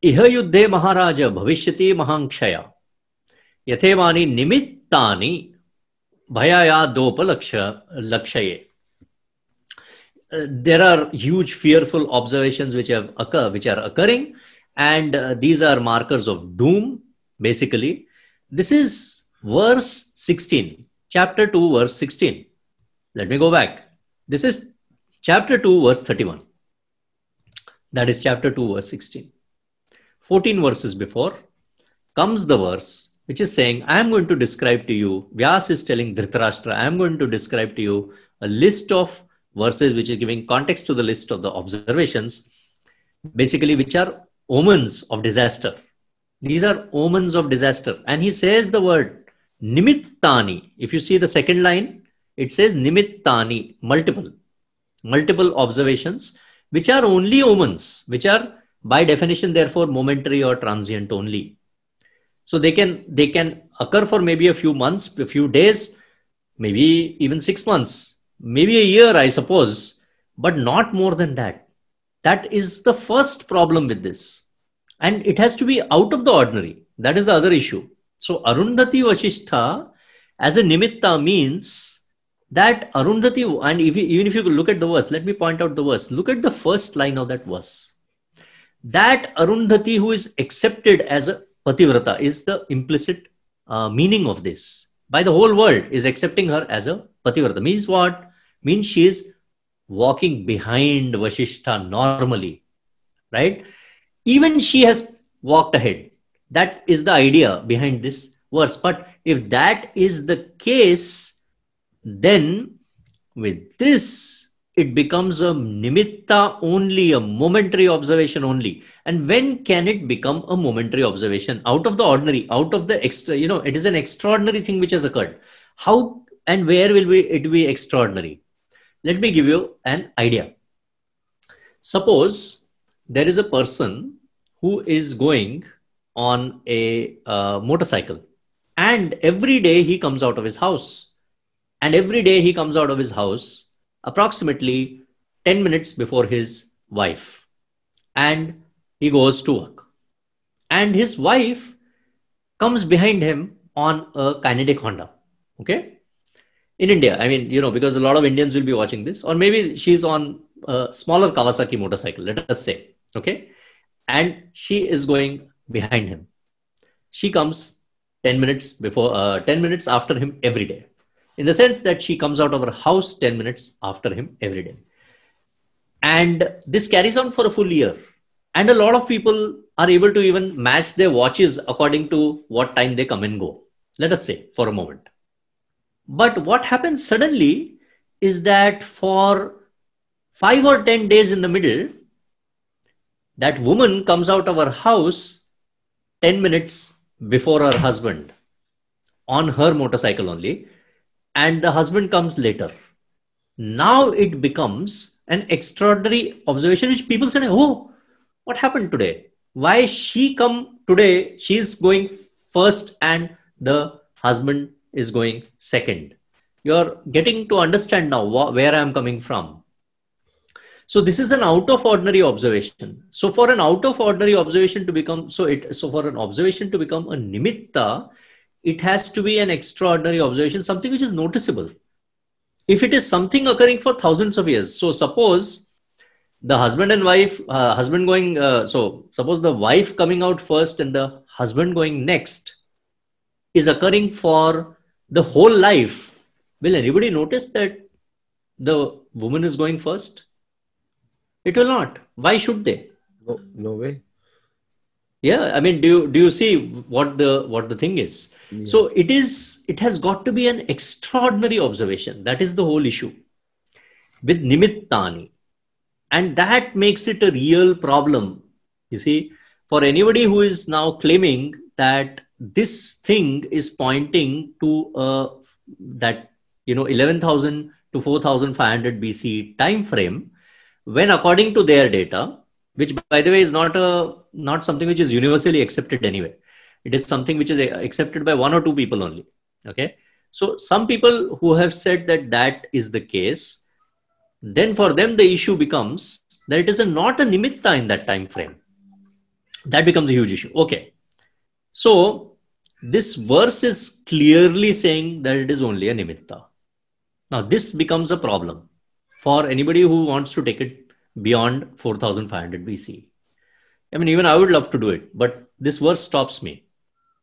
Iha yuddhe maharaja bhavishyati mahankshaya yathevani nimittani bhayaya dopa lakshaye. There are huge fearful observations which are occurring, and these are markers of doom, basically. This is verse 16, chapter 2, verse 16. Let me go back. This is chapter 2, verse 31. That is chapter 2, verse 16. 14 verses before comes the verse which is saying, I am going to describe to you, Vyas is telling Dhritarashtra, I am going to describe to you a list of verses which is giving context to the list of the observations, basically, which are omens of disaster. These are omens of disaster. And he says the word nimittani. If you see the second line, it says nimittani, multiple observations, which are only omens, which are by definition, therefore, momentary or transient only. So they can occur for maybe a few months, a few days, maybe even 6 months, maybe a year, I suppose, but not more than that. That is the first problem with this. And it has to be out of the ordinary. That is the other issue. So Arundhati Vashishta as a nimitta means that Arundhati, and even if you look at the verse, let me point out the verse. Look at the first line of that verse. That Arundhati who is accepted as a Pativrata is the implicit meaning of this. By the whole world is accepting her as a Pativrata. Means what? Means she is walking behind Vashishta normally, right? Even she has walked ahead. That is the idea behind this verse. But if that is the case, then with this, it becomes a nimitta only, a momentary observation only. And when can it become a momentary observation? Out of the ordinary, out of the extra, it is an extraordinary thing which has occurred. How and where will it be extraordinary? Let me give you an idea. Suppose there is a person who is going on a motorcycle, and every day he comes out of his house. And every day he comes out of his house approximately 10 minutes before his wife. And He goes to work. And his wife comes behind him on a kinetic Honda. Okay. In India, I mean, because a lot of Indians will be watching this, or maybe she's on a smaller Kawasaki motorcycle, let us say. Okay. And she is going behind him. She comes 10 minutes before, 10 minutes after him every day. In the sense that she comes out of her house 10 minutes after him every day. And this carries on for a full year. And a lot of people are able to even match their watches according to what time they come and go. Let us say for a moment. But what happens suddenly is that for 5 or 10 days in the middle, that woman comes out of her house 10 minutes before her husband on her motorcycle only, and the husband comes later. Now it becomes an extraordinary observation which people say, oh, what happened today? Why she come today? She's going first and the husband is going second. You're getting to understand now where I'm coming from. So this is an out of ordinary observation. So for an out of ordinary observation to become, so for an observation to become a nimitta, it has to be an extraordinary observation, something which is noticeable. If it is something occurring for thousands of years, so suppose the husband and wife, suppose the wife coming out first and the husband going next is occurring for the whole life, will anybody notice that the woman is going first? It will not. Why should they? No way. Yeah, I mean, do you see what the thing is? Yeah. So it has got to be an extraordinary observation. That is the whole issue with nimittani. And that makes it a real problem. You see, for anybody who is now claiming that this thing is pointing to that 11,000 to 4,500 BC time frame, when according to their data, which by the way is not something which is universally accepted anyway. It is something which is accepted by one or two people only. Okay. So some people who have said that that is the case, then for them the issue becomes that it is not a nimitta in that time frame. That becomes a huge issue. Okay. So this verse is clearly saying that it is only a nimitta. Now this becomes a problem for anybody who wants to take it beyond 4,500 BC. I mean, even I would love to do it, but this verse stops me.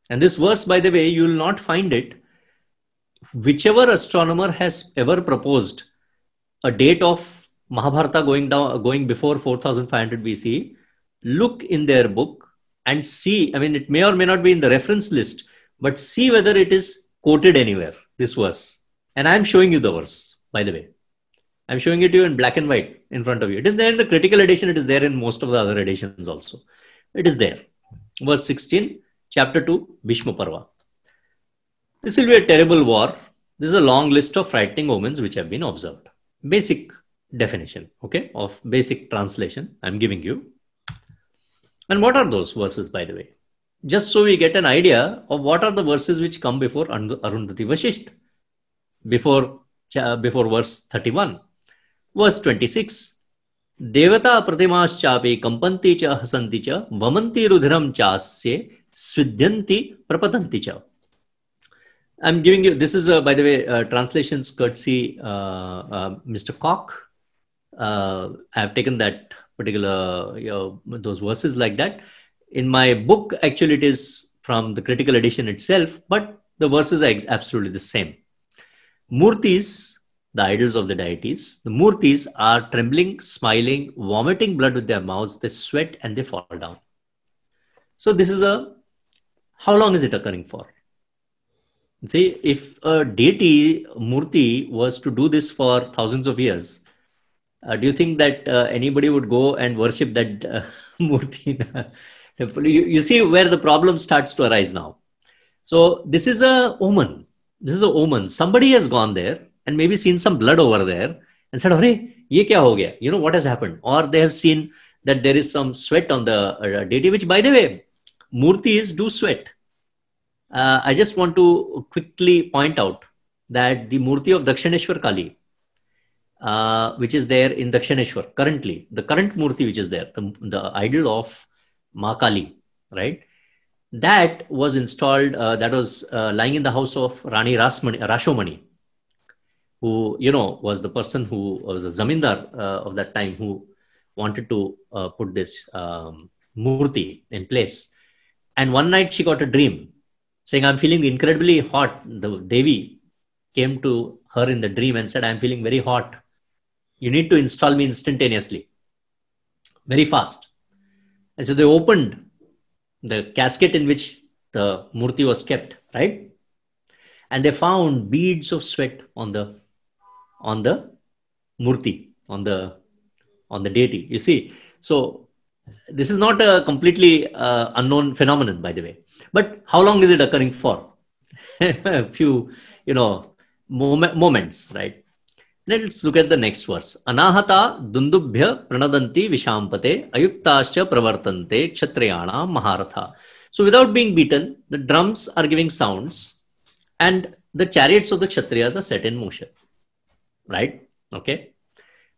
And this verse, by the way, you will not find it. Whichever astronomer has ever proposed a date of Mahabharata going before 4,500 BC, look in their book and see. I mean, it may or may not be in the reference list, but see whether it is quoted anywhere, this verse. And I'm showing you the verse, by the way. I'm showing it to you in black and white in front of you. It is there in the critical edition. It is there in most of the other editions also. It is there. Verse 16, chapter 2, Bhishma Parva. This will be a terrible war. This is a long list of frightening omens which have been observed. Basic definition, okay, of basic translation I'm giving you. And what are those verses, by the way? Just so we get an idea of what are the verses which come before Arundhati Vasisht, before verse 31. Verse 26. Devata pratimas chapi kampanti cha hasanti cha vamanti rudhiram chasye svidyanti prapatanti cha. I'm giving you, this is, by the way, translations courtesy Mr. Koch. I have taken that particular, those verses like that. In my book, actually, it is from the critical edition itself, but the verses are absolutely the same. Murtis, the idols of the deities, the murtis are trembling, smiling, vomiting blood with their mouths, they sweat and they fall down. So this is how long is it occurring for? See, if a deity, murti, was to do this for thousands of years, do you think that anybody would go and worship that murti? You see where the problem starts to arise now. So this is a omen. This is an omen. Somebody has gone there and maybe seen some blood over there and said, "Arey, ye kya ho gaya? You know what has happened?" Or they have seen that there is some sweat on the deity, which, by the way, murtis do sweat. I just want to quickly point out that the murti of Dakshineshwar Kali, which is there in Dakshineshwar currently, the current murti which is there, the idol of Ma Kali, right? That was installed, that was lying in the house of Rani Rashomani, who, was the person who was a zamindar of that time, who wanted to put this murti in place. And one night she got a dream saying, I'm feeling incredibly hot. The Devi came to her in the dream and said, I'm feeling very hot. You need to install me instantaneously, very fast. And so they opened the casket in which the murti was kept, right? And they found beads of sweat on the murti, on the deity. You see, so this is not a completely unknown phenomenon, by the way. But how long is it occurring for? A few, moments, right? Let's look at the next verse. Anahata dundubhya pranadanti vishampate ayuktascha pravartante kshatriyana maharatha. So without being beaten, the drums are giving sounds and the chariots of the Kshatriyas are set in motion. Right? Okay.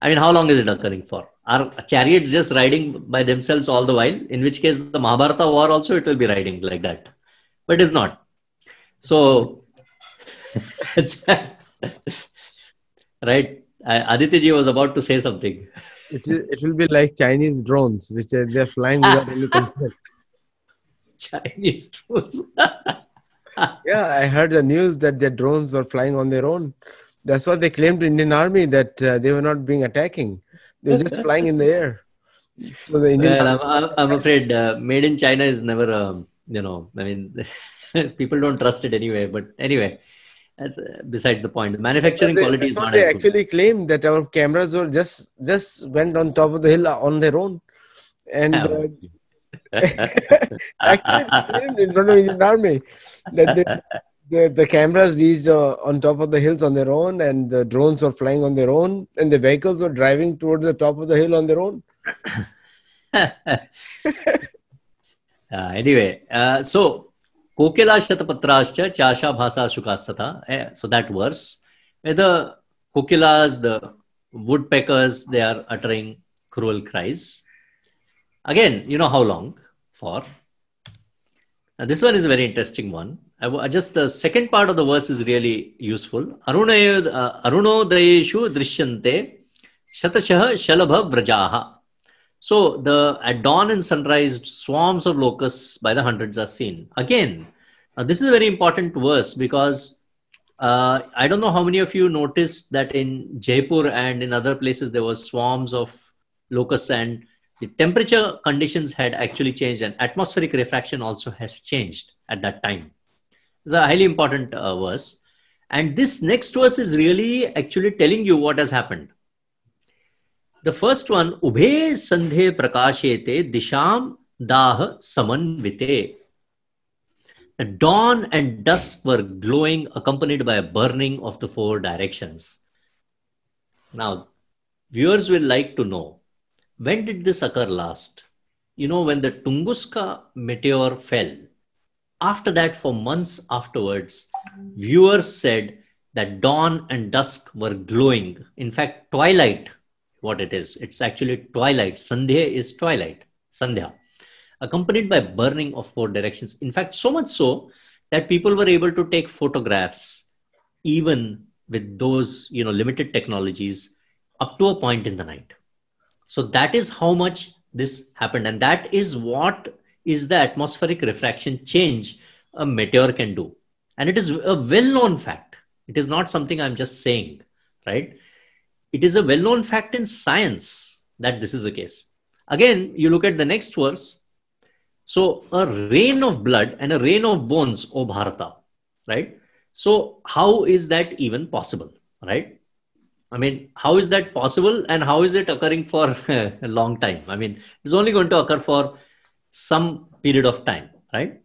I mean, how long is it occurring for? Are chariots just riding by themselves all the while? In which case, the Mahabharata war also, it will be riding like that. But it's not. So, right? Aditya ji was about to say something. It will be like Chinese drones, which they're flying without any control. Chinese drones. Yeah, I heard the news that their drones were flying on their own. That's what they claimed to Indian Army, that they were not being attacking. They were just flying in the air. So the Indian I'm afraid made in China is never, I mean, people don't trust it anyway. But anyway, that's besides the point. The manufacturing quality is not they as good. actually claimed that our cameras were just went on top of the hill on their own. And actually claimed in front of Indian Army that the cameras reached on top of the hills on their own, and the drones were flying on their own, and the vehicles were driving towards the top of the hill on their own. Anyway, so Kokila Shatapatrascha Chasha Bhasa Shukastata. So that verse, where the kokilas, the woodpeckers, they are uttering cruel cries. Again, you know how long for? Now, this one is a very interesting one. Just the second part of the verse is really useful. Arunodayeshu drishyante shatashah shalabha vrajaha. So at dawn and sunrise, swarms of locusts by the hundreds are seen. Again, this is a very important verse because I don't know how many of you noticed that in Jaipur and in other places there was swarms of locusts, and the temperature conditions had actually changed, and atmospheric refraction also has changed at that time. It's a highly important verse. And this next verse is really actually telling you what has happened. The first one, Ubhe sandhe prakashete disham dah samanvite. The dawn and dusk were glowing, accompanied by a burning of the four directions. Now, viewers will like to know, when did this occur last? When the Tunguska meteor fell, after that, for months afterwards, viewers said that dawn and dusk were glowing. In fact, twilight, what it is, it's actually twilight. Sandhya is twilight, Sandhya, accompanied by burning of four directions. In fact, so much so that people were able to take photographs, even with those, limited technologies, up to a point in the night. So that is how much this happened. And that is what is the atmospheric refraction change a meteor can do. And it is a well-known fact. It is not something I'm just saying, right? It is a well-known fact in science that this is the case. Again, you look at the next verse. So a rain of blood and a rain of bones, O Bharata, right? So how is that even possible, right? I mean, how is that possible, and how is it occurring for a long time? I mean, it's only going to occur for some period of time, right?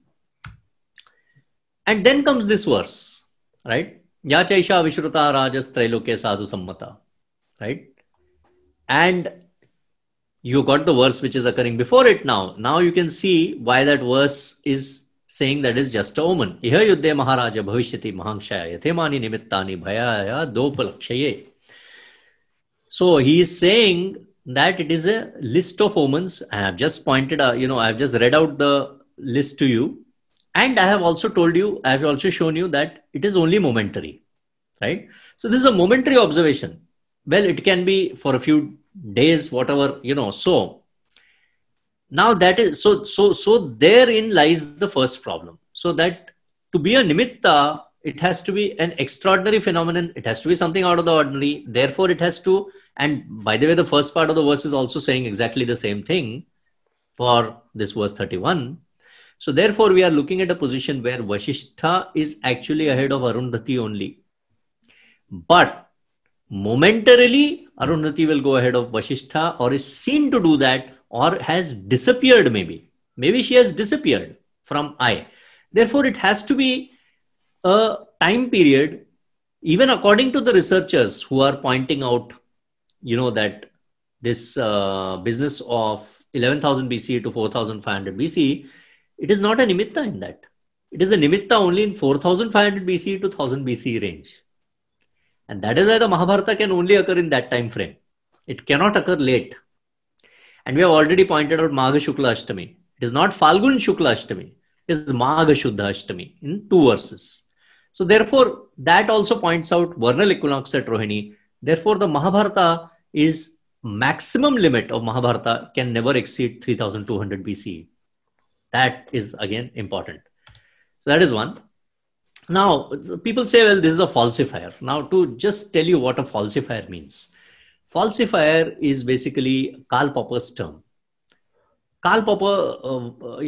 And then comes this verse, right? Ya chaisha vishruta rajas trailoke sadhu sammata, right? And you got the verse which is occurring before it now. Now you can see why that verse is saying that is just a omen. Iha yuddhe maharaja bhavishyati mahangshaya yathemani nimittani bhayaya dopalakshaye. So he is saying that it is a list of omens. I have just pointed out, I've just read out the list to you. And I have also told you, I have also shown you that it is only momentary, right? So this is a momentary observation. Well, it can be for a few days, whatever, so now that is, so therein lies the first problem. So that to be a nimitta, it has to be an extraordinary phenomenon. It has to be something out of the ordinary. Therefore, it has to, and by the way, the first part of the verse is also saying exactly the same thing for this verse 31. So therefore, we are looking at a position where Vasishtha is actually ahead of Arundhati only. But momentarily, Arundhati will go ahead of Vasishtha, or is seen to do that, or has disappeared maybe. Maybe she has disappeared from I. Therefore, it has to be a time period, even according to the researchers who are pointing out, that this business of 11,000 BC to 4,500 BC, it is not a nimitta in that. It is a nimitta only in 4,500 BC to 1000 BC range. And that is why the Mahabharata can only occur in that time frame. It cannot occur late. And we have already pointed out Magha Shukla Ashtami. It is not Falgun Shukla Ashtami. It is Magha Shuddha Ashtami in 2 verses. So therefore, that also points out vernal equinox at Rohini. Therefore, the Mahabharata is maximum limit of Mahabharata can never exceed 3200 BC. That is again important. So that is one. Now, people say, well, this is a falsifier. Now, to just tell you what a falsifier means. Falsifier is basically Karl Popper's term. Karl Popper,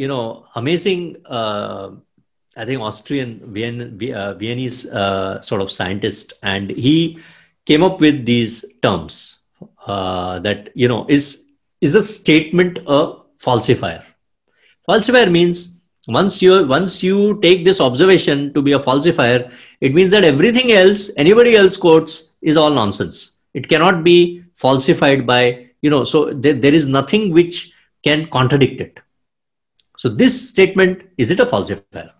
amazing, I think Austrian, Viennese sort of scientist. And he came up with these terms that, is a statement a falsifier. Falsifier means once you take this observation to be a falsifier, it means that everything else, anybody else quotes, is all nonsense. It cannot be falsified by, so there is nothing which can contradict it. So this statement, is it a falsifier?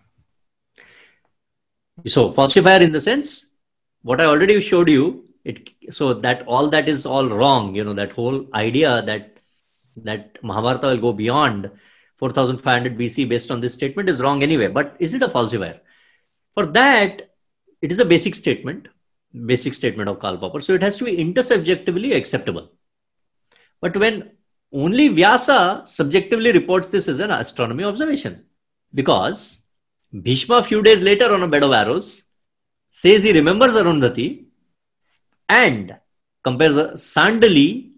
So falsifier in the sense, what I already showed you, so that all that is all wrong, that whole idea that Mahabharata will go beyond 4,500 BC based on this statement is wrong anyway. But is it a falsifier? For that, it is a basic statement of Karl Popper. So it has to be intersubjectively acceptable. But when only Vyasa subjectively reports this as an astronomy observation, because Bhishma a few days later on a bed of arrows says he remembers Arundhati and compares Sandali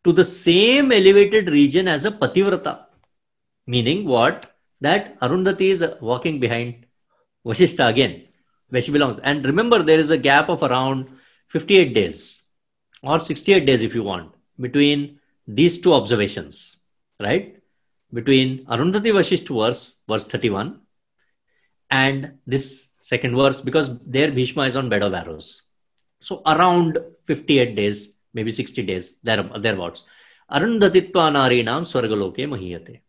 to the same elevated region as a Pativrata. Meaning what? That Arundhati is walking behind Vasishtha again, where she belongs. And remember, there is a gap of around 58 days or 68 days if you want, between these two observations, right? Between Arundhati Vasishtha verse 31, and this second verse, because there Bhishma is on bed of arrows. So around 58 days, maybe 60 days, thereabouts. Arundhatitva narinam swargaloke mahiyate.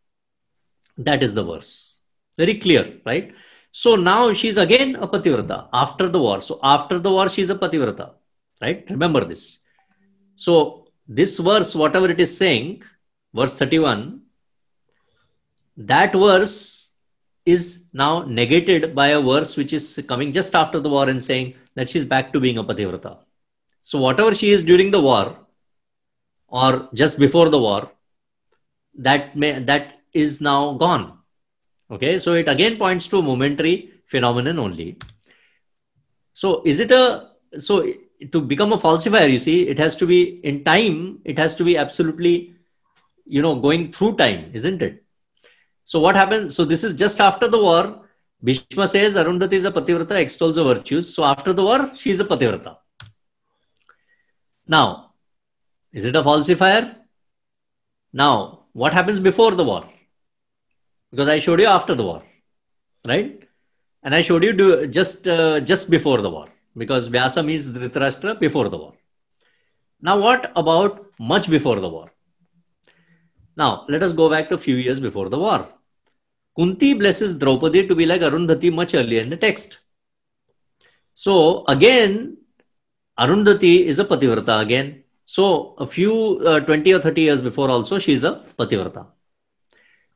That is the verse. Very clear, right? So now she's again a Pativrata after the war. So after the war, she's a Pativrata, right? Remember this. So this verse, whatever it is saying, verse 31, that verse is now negated by a verse which is coming just after the war and saying that she's back to being a Pativrata. So whatever she is during the war or just before the war, that is now gone. Okay, so it again points to a momentary phenomenon only. So to become a falsifier, you see, it has to be in time, it has to be absolutely, going through time, isn't it? So what happens? So this is just after the war. Bhishma says Arundhati is a Pativrata, extols the virtues. So after the war, she is a Pativrata. Now, is it a falsifier? Now, what happens before the war? Because I showed you after the war, right? And I showed you just before the war, because Vyasa means Dhritarashtra before the war. Now, what about much before the war? Now, let us go back to a few years before the war. Kunti blesses Draupadi to be like Arundhati much earlier in the text. So, again, Arundhati is a Pativrata again. So a few 20 or 30 years before also, she's a Pativrata.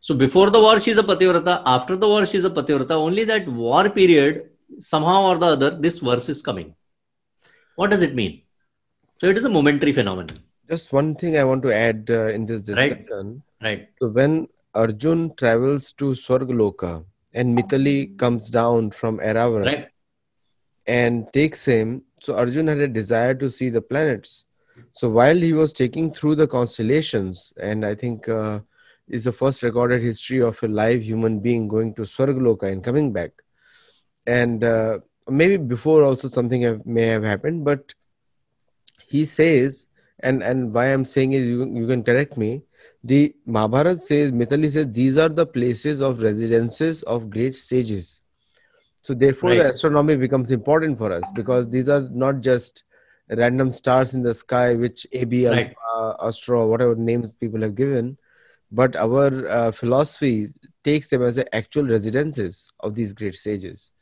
So before the war, she's a Pativrata. After the war, she's a Pativrata. Only that war period, somehow or the other, this verse is coming. What does it mean? So it is a momentary phenomenon, Just one thing I want to add in this right? discussion. Right, So when Arjun travels to Swargaloka and Mitali comes down from Airavat right, and takes him, so Arjun had a desire to see the planets. So while he was taking through the constellations, and I think is the first recorded history of a live human being going to Swargaloka and coming back. And maybe before also something may have happened, but he says, and why I'm saying is, you can correct me. The Mahabharata says, Mithali says, these are the places of residences of great sages. So therefore, the right, astronomy becomes important for us, because these are not just random stars in the sky, which AB, right, Alpha, Astro, whatever names people have given, but our philosophy takes them as the actual residences of these great sages.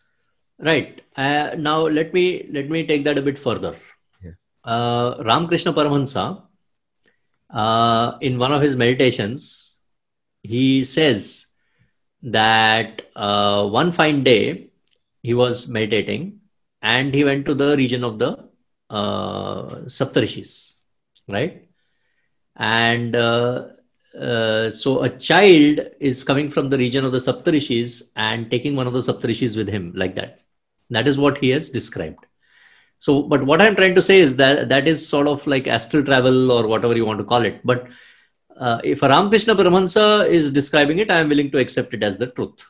right. Now let me take that a bit further. Yeah. Ramakrishna Paramahansa, in one of his meditations, he says that one fine day he was meditating and he went to the region of the Saptarishis, right? And so a child is coming from the region of the Saptarishis and taking one of the Saptarishis with him, like that. That is what he has described. So, but what I'm trying to say is that that is sort of like astral travel or whatever you want to call it. But if Ramakrishna Paramahansa is describing it, I am willing to accept it as the truth.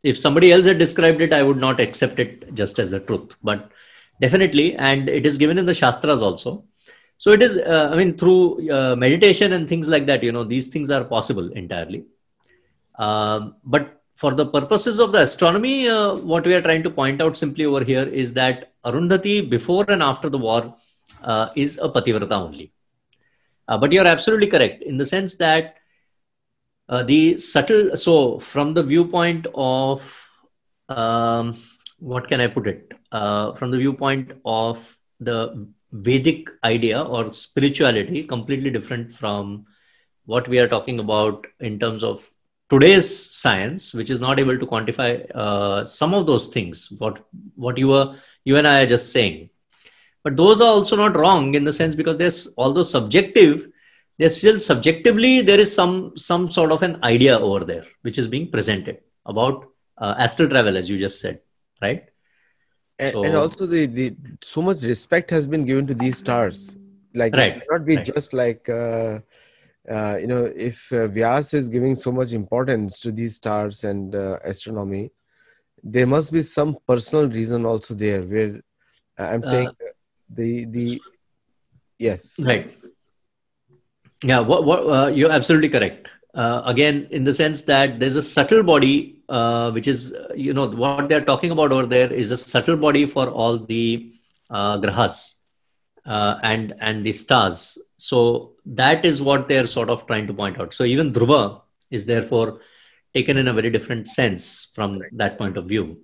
If somebody else had described it, I would not accept it just as the truth. But definitely, and it is given in the Shastras also. So it is, I mean, through meditation and things like that, these things are possible entirely. But for the purposes of the astronomy, what we are trying to point out simply over here is that Arundhati, before and after the war, is a Pativrata only. But you're absolutely correct in the sense that the subtle, so from the viewpoint of, what can I put it? From the viewpoint of the Vedic idea or spirituality, completely different from what we are talking about in terms of today's science, which is not able to quantify some of those things. What you and I are just saying, but those are also not wrong in the sense, because there's, although subjective, there's still subjectively there is some sort of an idea over there which is being presented about astral travel, as you just said, right? And So also the so much respect has been given to these stars. Like it right, cannot be right, just like if Vyas is giving so much importance to these stars and astronomy, there must be some personal reason also there. Where I'm saying uh, the yes. right. Yeah, what you're absolutely correct. Again, in the sense that there's a subtle body, which is, what they're talking about over there is a subtle body for all the grahas and the stars. So that is what they're sort of trying to point out. So even Dhruva is therefore taken in a very different sense from that point of view.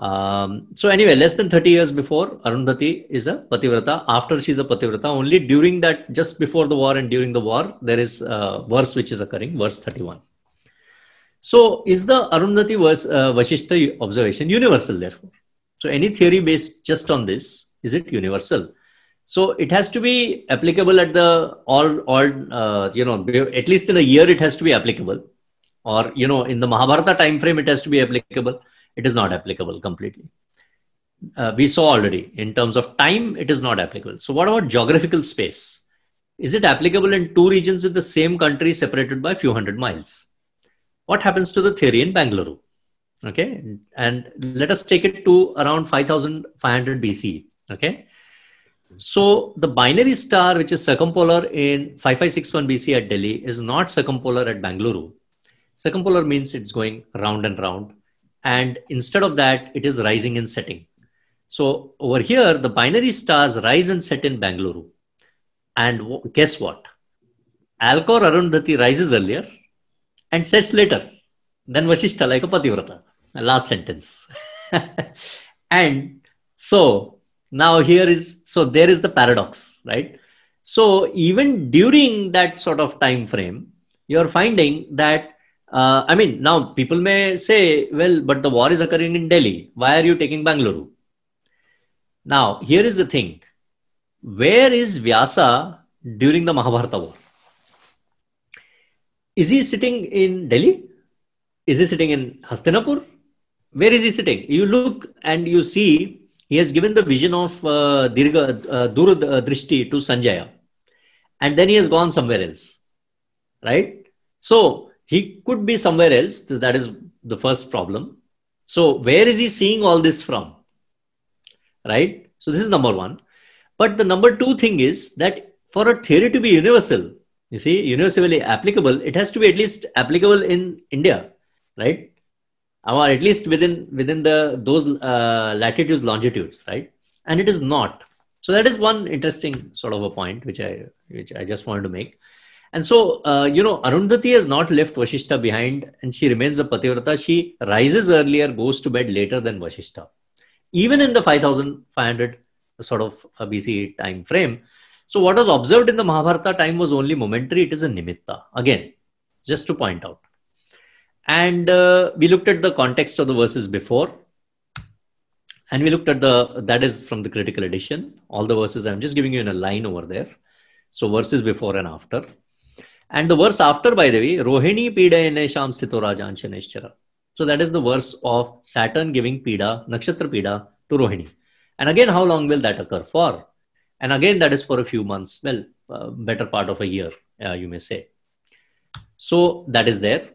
So anyway, less than 30 years before, Arundhati is a Pativrata. After she's a Pativrata, only during that, just before the war and during the war, there is a verse which is occurring, verse 31. So is the Arundhati verse, Vashishta observation universal therefore? So any theory based just on this, is it universal? So it has to be applicable at the at least in a year it has to be applicable, or in the Mahabharata time frame it has to be applicable. It is not applicable completely. We saw already in terms of time it is not applicable. So what about geographical space? Is it applicable in two regions in the same country separated by a few hundred miles? What happens to the theory in Bangalore? Okay, and let us take it to around 5500 BC. Okay, so the binary star, which is circumpolar in 5561 BC at Delhi, is not circumpolar at Bangalore. Circumpolar means it's going round and round. And instead of that, it is rising and setting. So over here, the binary stars rise and set in Bangalore. And guess what? Alcor Arundhati rises earlier and sets later. Then Vashishta, like a Pativrata. Last sentence. And so Now so there is the paradox, right? So even during that sort of time frame, you're finding that, I mean, now people may say, well, but the war is occurring in Delhi. Why are you taking Bangalore? Now, here is the thing. Where is Vyasa during the Mahabharata war? Is he sitting in Delhi? Is he sitting in Hastinapur? Where is he sitting? You look and you see he has given the vision of Durudrishti to Sanjaya. And then he has gone somewhere else. Right? So he could be somewhere else. That is the first problem. So where is he seeing all this from? Right? So this is number one. But the number two thing is that for a theory to be universal, you see, universally applicable, it has to be at least applicable in India, right? Or at least within those latitudes, longitudes, right? And it is not. So that is one interesting sort of a point which I just wanted to make. And so, Arundhati has not left Vashishta behind, and she remains a Pativrata. She rises earlier, goes to bed later than Vashishta. Even in the 5500 sort of a BC time frame. So what was observed in the Mahabharata time was only momentary. It is a nimitta. Again, just to point out. And we looked at the context of the verses before. And we looked at that is from the critical edition. All the verses, I'm just giving you in a line over there. So verses before and after. And the verse after, by the way, Rohini Pida Sham Sthito Rajan Shaneshchara. So that is the verse of Saturn giving Pida, Nakshatra Pida to Rohini. And again, how long will that occur for? And again, that is for a few months. Well, better part of a year, you may say. So that is there.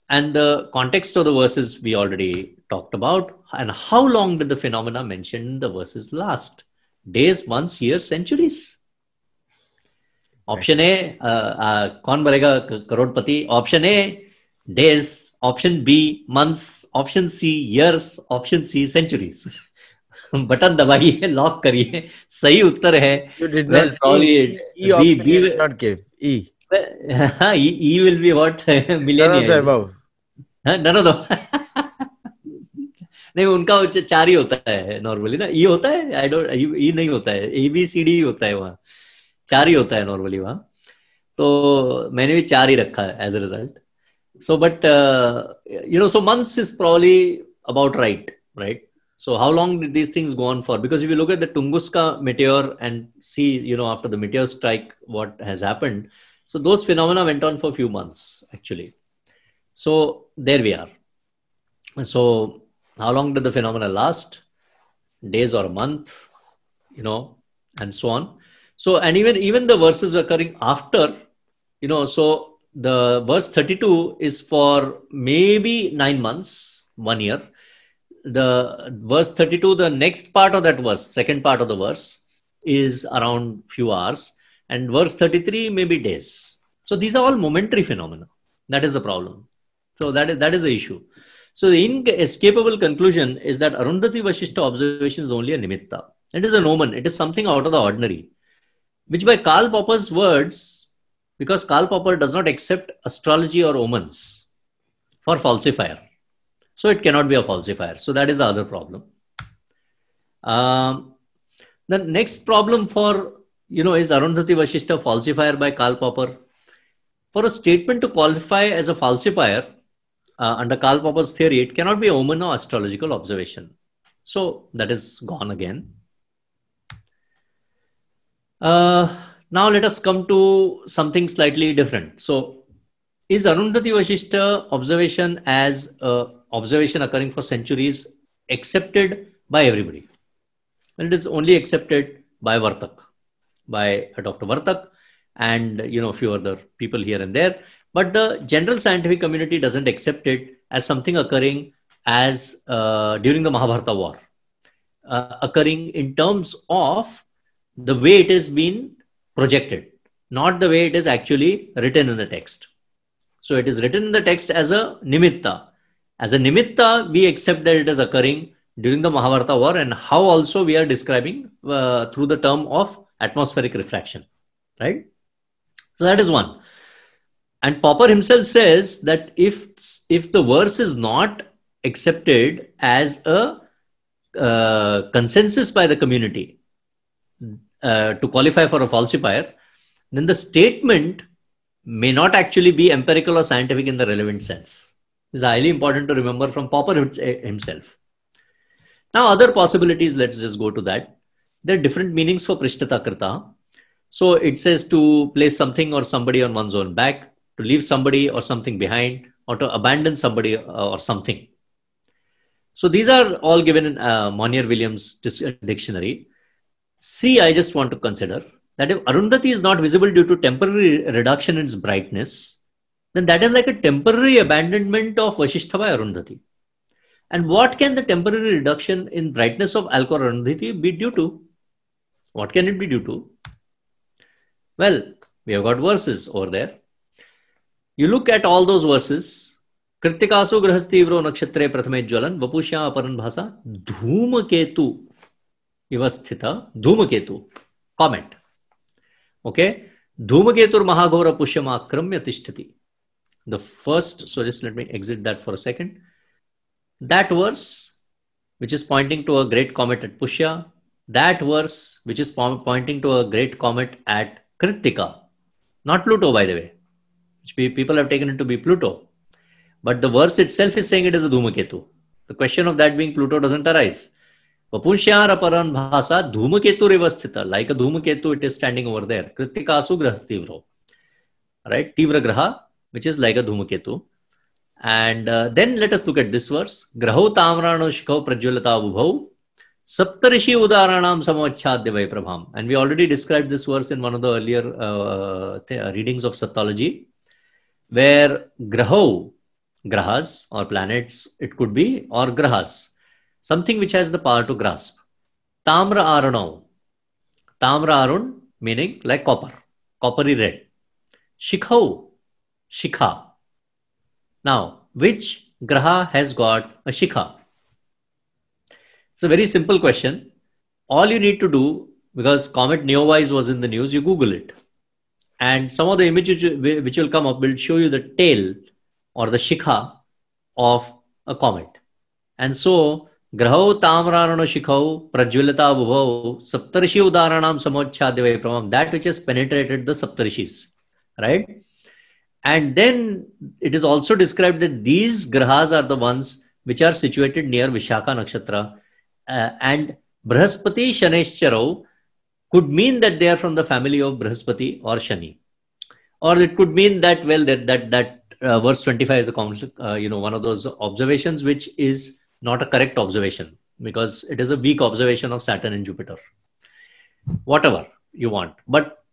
And the context of the verses we already talked about. And how long did the phenomena mentioned in the verses last? Days, months, years, centuries? Option A, kaun banega crorepati? Option A, days. Option B, months. Option C, years. Option C, centuries. Button दबाइए, lock करिए, सही उत्तर है. You did not. E option you did not give. E. E will be what? Millennial. None of the above. None of the. नहीं, उनका चार ही होता है normally ना. ई होता है, आई डोंट, ई नहीं होता है, ABCD होता है वहाँ, चार ही होता है नॉर्मली वहाँ. तो मैंने भी चार ही रखा है as a result. So, but so months is probably about right. So how long did these things go on for? Because if you look at the Tunguska meteor and see, after the meteor strike, what has happened. So those phenomena went on for a few months, actually. So there we are. So how long did the phenomena last? Days or a month, and so on. So, and even the verses occurring after, so the verse 32 is for maybe 9 months, 1 year. The verse 32, the next part of that verse, second part of the verse, is around few hours. And verse 33 may be days. So these are all momentary phenomena. That is the problem. So that is the issue. So the inescapable conclusion is that Arundhati Vashishta observation is only a nimitta. It is an omen. It is something out of the ordinary. Which by Karl Popper's words, because Karl Popper does not accept astrology or omens for falsifier. So it cannot be a falsifier. So that is the other problem. The next problem for, is Arundhati Vashishta falsifier by Karl Popper? For a statement to qualify as a falsifier under Karl Popper's theory, it cannot be omen or astrological observation. So that is gone again. Now let us come to something slightly different. So is Arundhati Vashishta observation as observation occurring for centuries accepted by everybody? Well, it is only accepted by Vartak, by Dr. Vartak and a few other people here and there. But the general scientific community doesn't accept it as something occurring as during the Mahabharata war, occurring in terms of the way it has been projected, not the way it is actually written in the text. So it is written in the text as a nimitta. As a nimitta, we accept that it is occurring during the Mahabharata war, and how also we are describing through the term of atmospheric refraction, right? So that is one. And Popper himself says that if the verse is not accepted as a consensus by the community to qualify for a falsifier, then the statement may not actually be empirical or scientific in the relevant sense. This is highly important to remember from Popper himself. Now, other possibilities, let's just go to that. There are different meanings for Prishtata Krita. So it says to place something or somebody on one's own back, to leave somebody or something behind, or to abandon somebody or something. So these are all given in Monier-Williams dictionary. C, I just want to consider that if Arundhati is not visible due to temporary reduction in its brightness, then that is like a temporary abandonment of Vasishtha by Arundhati. And what can the temporary reduction in brightness of Alcor Arundhati be due to? What can it be due to? Well, we have got verses over there. You look at all those verses. Kritikasu grahastivro nakshatre prathame jwalan vapushyam aparan bhasa dhoomaketu ivasthita dhoomaketu. Comment. Okay. Dhoomaketur mahaghora pushyam akramya tishtati. The first, so just let me exit that for a second. That verse, which is pointing to a great comet at Pushya, that verse, which is pointing to a great comet at Kritika, not Pluto, by the way, which people have taken it to be Pluto. But the verse itself is saying it is a Dhumaketu. The question of that being Pluto doesn't arise. Vapushyar aparan bhasa Dhumaketu rivasthita. Like a Dhumaketu, it is standing over there. Kritikasu grahastivro. Right? Tivra graha, which is like a Dhumaketu. And then let us look at this verse. Graho tamrano shikho prajwalata ubhau saptarishi udaranam samachadya vai prabham. And we already described this verse in one of the earlier readings of Sattology, where graho, grahas or planets, it could be, or grahas, something which has the power to grasp. Tamra arano. Tamra arun, meaning like copper, coppery red. Shikho, shikha. Now, which graha has got a shikha? It's a very simple question. All you need to do, because comet Neowise was in the news, you Google it. And some of the images which will come up will show you the tail or the shikha of a comet. And so, graho tamrarano shikhau prajwalata bhuvau saptarishi udaranam samochchadya pramam, that which has penetrated the saptarishis, right? And then it is also described that these grahas are the ones which are situated near Vishakha Nakshatra. And Brahaspati Shaneshcharau could mean that they are from the family of Brahaspati or Shani. Or it could mean that, well, that verse 25 is a one of those observations which is not a correct observation, because it is a weak observation of Saturn and Jupiter. Whatever you want. But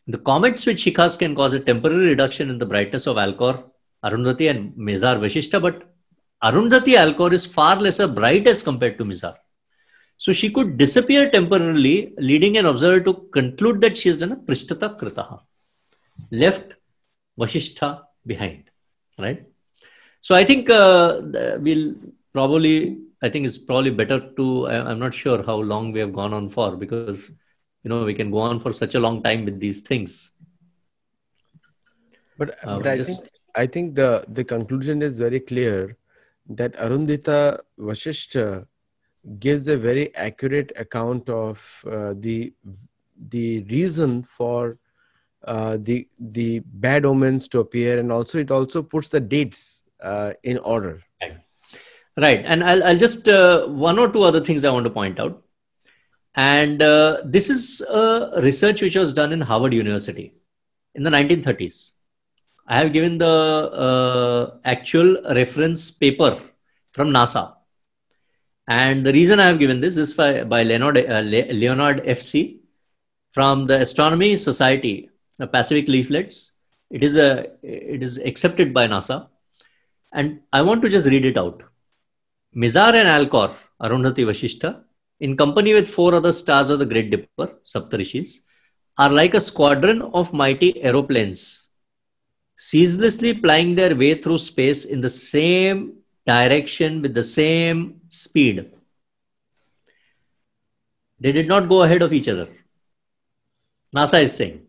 the comets with shikhas can cause a temporary reduction in the brightness of Alcor, Arundhati and Mizar Vasishtha, but Arundhati Alcor is far lesser bright as compared to Mizar. So she could disappear temporarily, leading an observer to conclude that she has done a Prishtata Kritaha, left Vasishtha behind, right? So I think it's probably better to, I'm not sure how long we have gone on for, because we can go on for such a long time with these things. But I think the conclusion is very clear that Arundhita Vasishtha gives a very accurate account of the reason for the bad omens to appear, and also it also puts the dates in order. Right. And I'll just one or two other things I want to point out. And this is research which was done in Harvard University in the 1930s. I have given the actual reference paper from NASA. And the reason I have given this is by Leonard F.C. from the Astronomy Society, the Pacific Leaflets. It is accepted by NASA. And I want to just read it out. Mizar and Alcor, Arundhati Vasishtha, in company with 4 other stars of the Great Dipper, Saptarishis, are like a squadron of mighty aeroplanes, ceaselessly plying their way through space in the same direction with the same speed. They did not go ahead of each other. NASA is saying.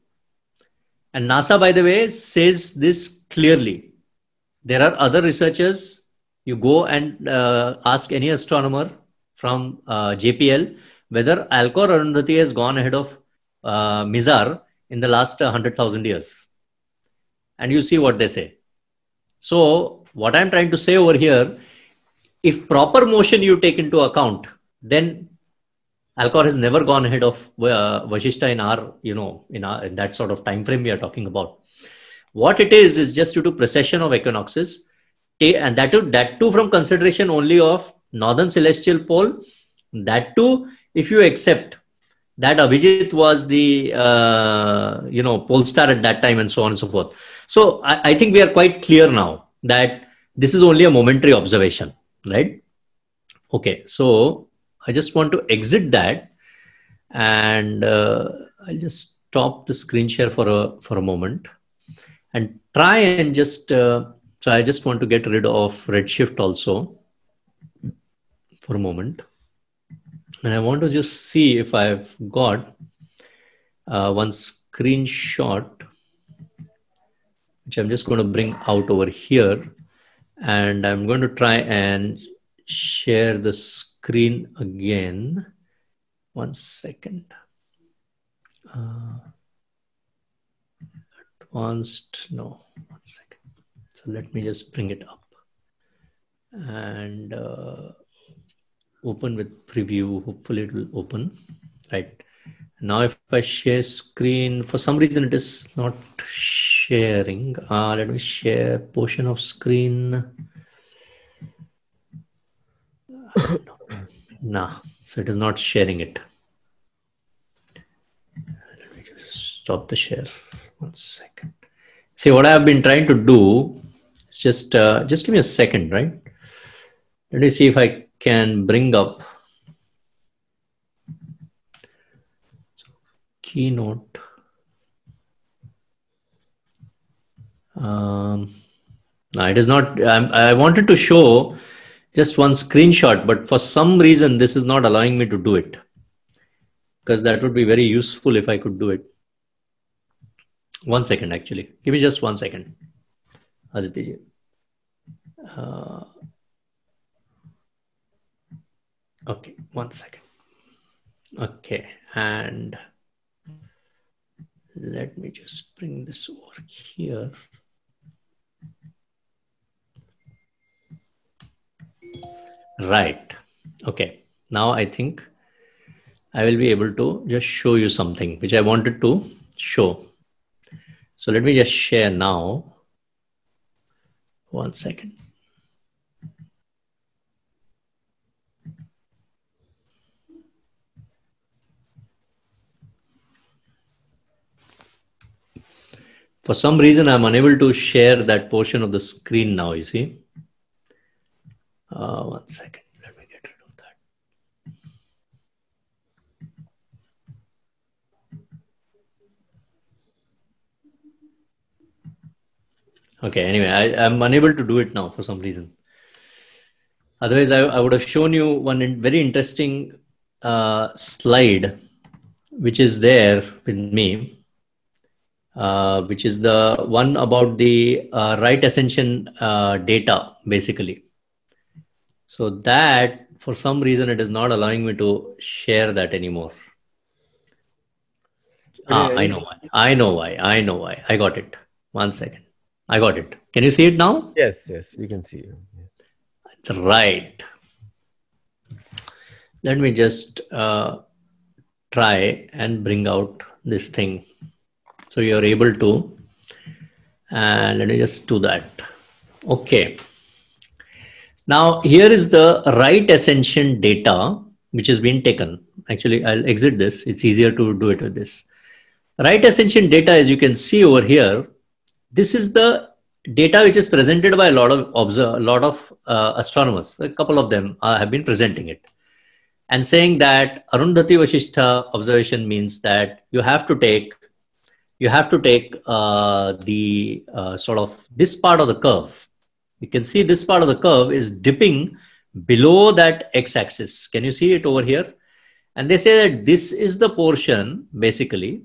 And NASA, by the way, says this clearly. There are other researchers. You go and ask any astronomer from JPL whether Alcor or Arundhati has gone ahead of Mizar in the last 100,000 years. And you see what they say. So what I'm trying to say over here, if proper motion you take into account, then Alcor has never gone ahead of Vashishta in our, in that sort of time frame we are talking about. What it is just due to precession of equinoxes, and that too from consideration only of northern celestial pole. That too, if you accept that Abhijit was the pole star at that time and so on and so forth. So I think we are quite clear now that this is only a momentary observation, right? Okay, so I just want to exit that, and I'll just stop the screen share for a moment and try and just so I just want to get rid of Redshift also for a moment, and I want to just see if I've got one screenshot which I'm just going to bring out over here, and I'm going to try and share the screen again. One second. Advanced, no, one second. So let me just bring it up and open with preview. Hopefully it will open. Right. Now if I share screen, for some reason it is not sharing. Let me share portion of screen. Nah, so it is not sharing it. Let me just stop the share. One second. See, what I have been trying to do is just give me a second, right? Let me see if I can bring up Keynote. No, it is not. I wanted to show just one screenshot, but for some reason, this is not allowing me to do it, because that would be very useful if I could do it. 1 second, actually. Give me just 1 second. Aditya. Okay, 1 second. Okay, and let me just bring this over here. Right. Okay. Now I think I will be able to just show you something which I wanted to show. So let me just share now. 1 second. For some reason, I'm unable to share that portion of the screen now, you see. 1 second. Let me get rid of that. Okay, anyway, I'm unable to do it now for some reason. Otherwise, I would have shown you one very interesting slide, which is there with me, which is the one about the right ascension data, basically. So that, for some reason, it is not allowing me to share that anymore. I know why. I know why. I got it. 1 second. I got it. Can you see it now? Yes, we can see you. Yes. Right. Let me just try and bring out this thing, so you're able to. And let me just do that. Okay. Now here is the right ascension data which has been taken. Actually, I'll exit this. It's easier to do it with this. Right ascension data, as you can see over here, this is the data which is presented by a lot of astronomers. A couple of them have been presenting it and saying that Arundhati Vashishta observation means that you have to take the sort of this part of the curve. You can see this part of the curve is dipping below that x-axis. Can you see it over here? And they say that this is the portion basically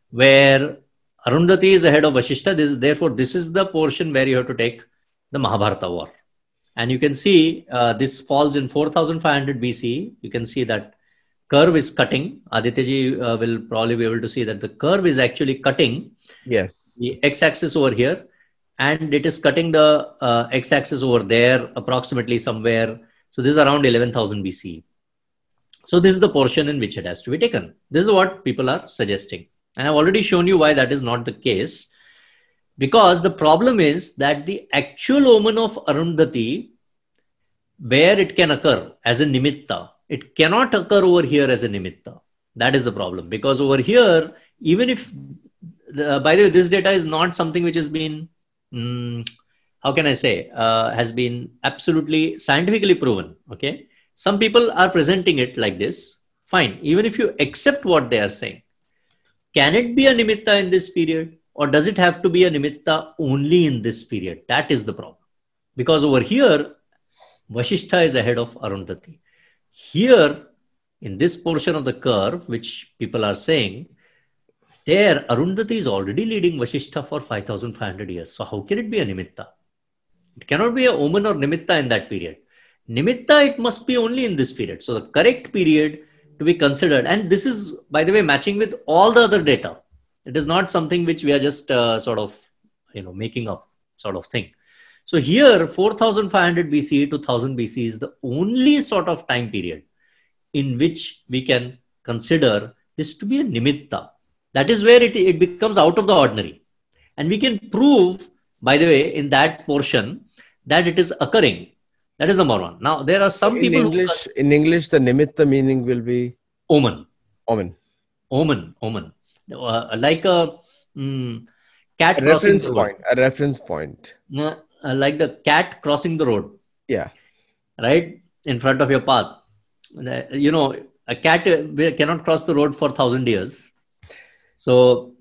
where Arundhati is ahead of Vashishta. Therefore, this is the portion where you have to take the Mahabharata war. And you can see this falls in 4500 BC. You can see that curve is cutting. Adityaji will probably be able to see that the curve is actually cutting Yes. the x-axis over here, and it is cutting the x-axis over there approximately somewhere. So this is around 11,000 BC. So this is the portion in which it has to be taken. This is what people are suggesting. And I've already shown you why that is not the case. Because the problem is that the actual omen of Arundhati, where it can occur as a nimitta, it cannot occur over here as a nimitta. That is the problem. Because over here, even if, by the way, this data is not something which has been, how can I say, has been absolutely scientifically proven. Okay. Some people are presenting it like this. Fine. Even if you accept what they are saying, can it be a nimitta in this period? Or does it have to be a nimitta only in this period? That is the problem. Because over here, Vasishtha is ahead of Arundhati. Here, in this portion of the curve, which people are saying, there Arundhati is already leading Vasishtha for 5,500 years. So how can it be a nimitta? It cannot be a omen or nimitta in that period. Nimitta, it must be only in this period. So the correct period to be considered, and this is, by the way, matching with all the other data. It is not something which we are just sort of, making up sort of thing. So here, 4500 BC to 1000 BC is the only sort of time period in which we can consider this to be a nimitta. That is where it becomes out of the ordinary. And we can prove, by the way, in that portion that it is occurring. That is number one. Now, there are some people in English, the nimitta meaning will be omen. Omen. Omen. Omen. Like a cat crossing the road. A reference point. Like the cat crossing the road. Yeah. Right? In front of your path. A cat cannot cross the road for 1,000 years. So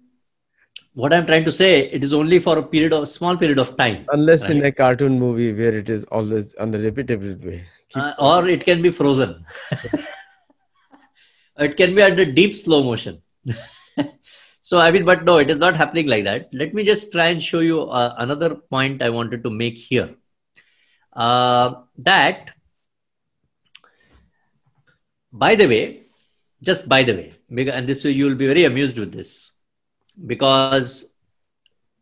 what I'm trying to say, it is only for a small period of time. Unless in a cartoon movie where it is always on a repetitive way. Or it can be frozen. It can be under deep slow motion. So, but no, it is not happening like that. Let me just try and show you another point I wanted to make here. That, by the way, and this you will be very amused with this, because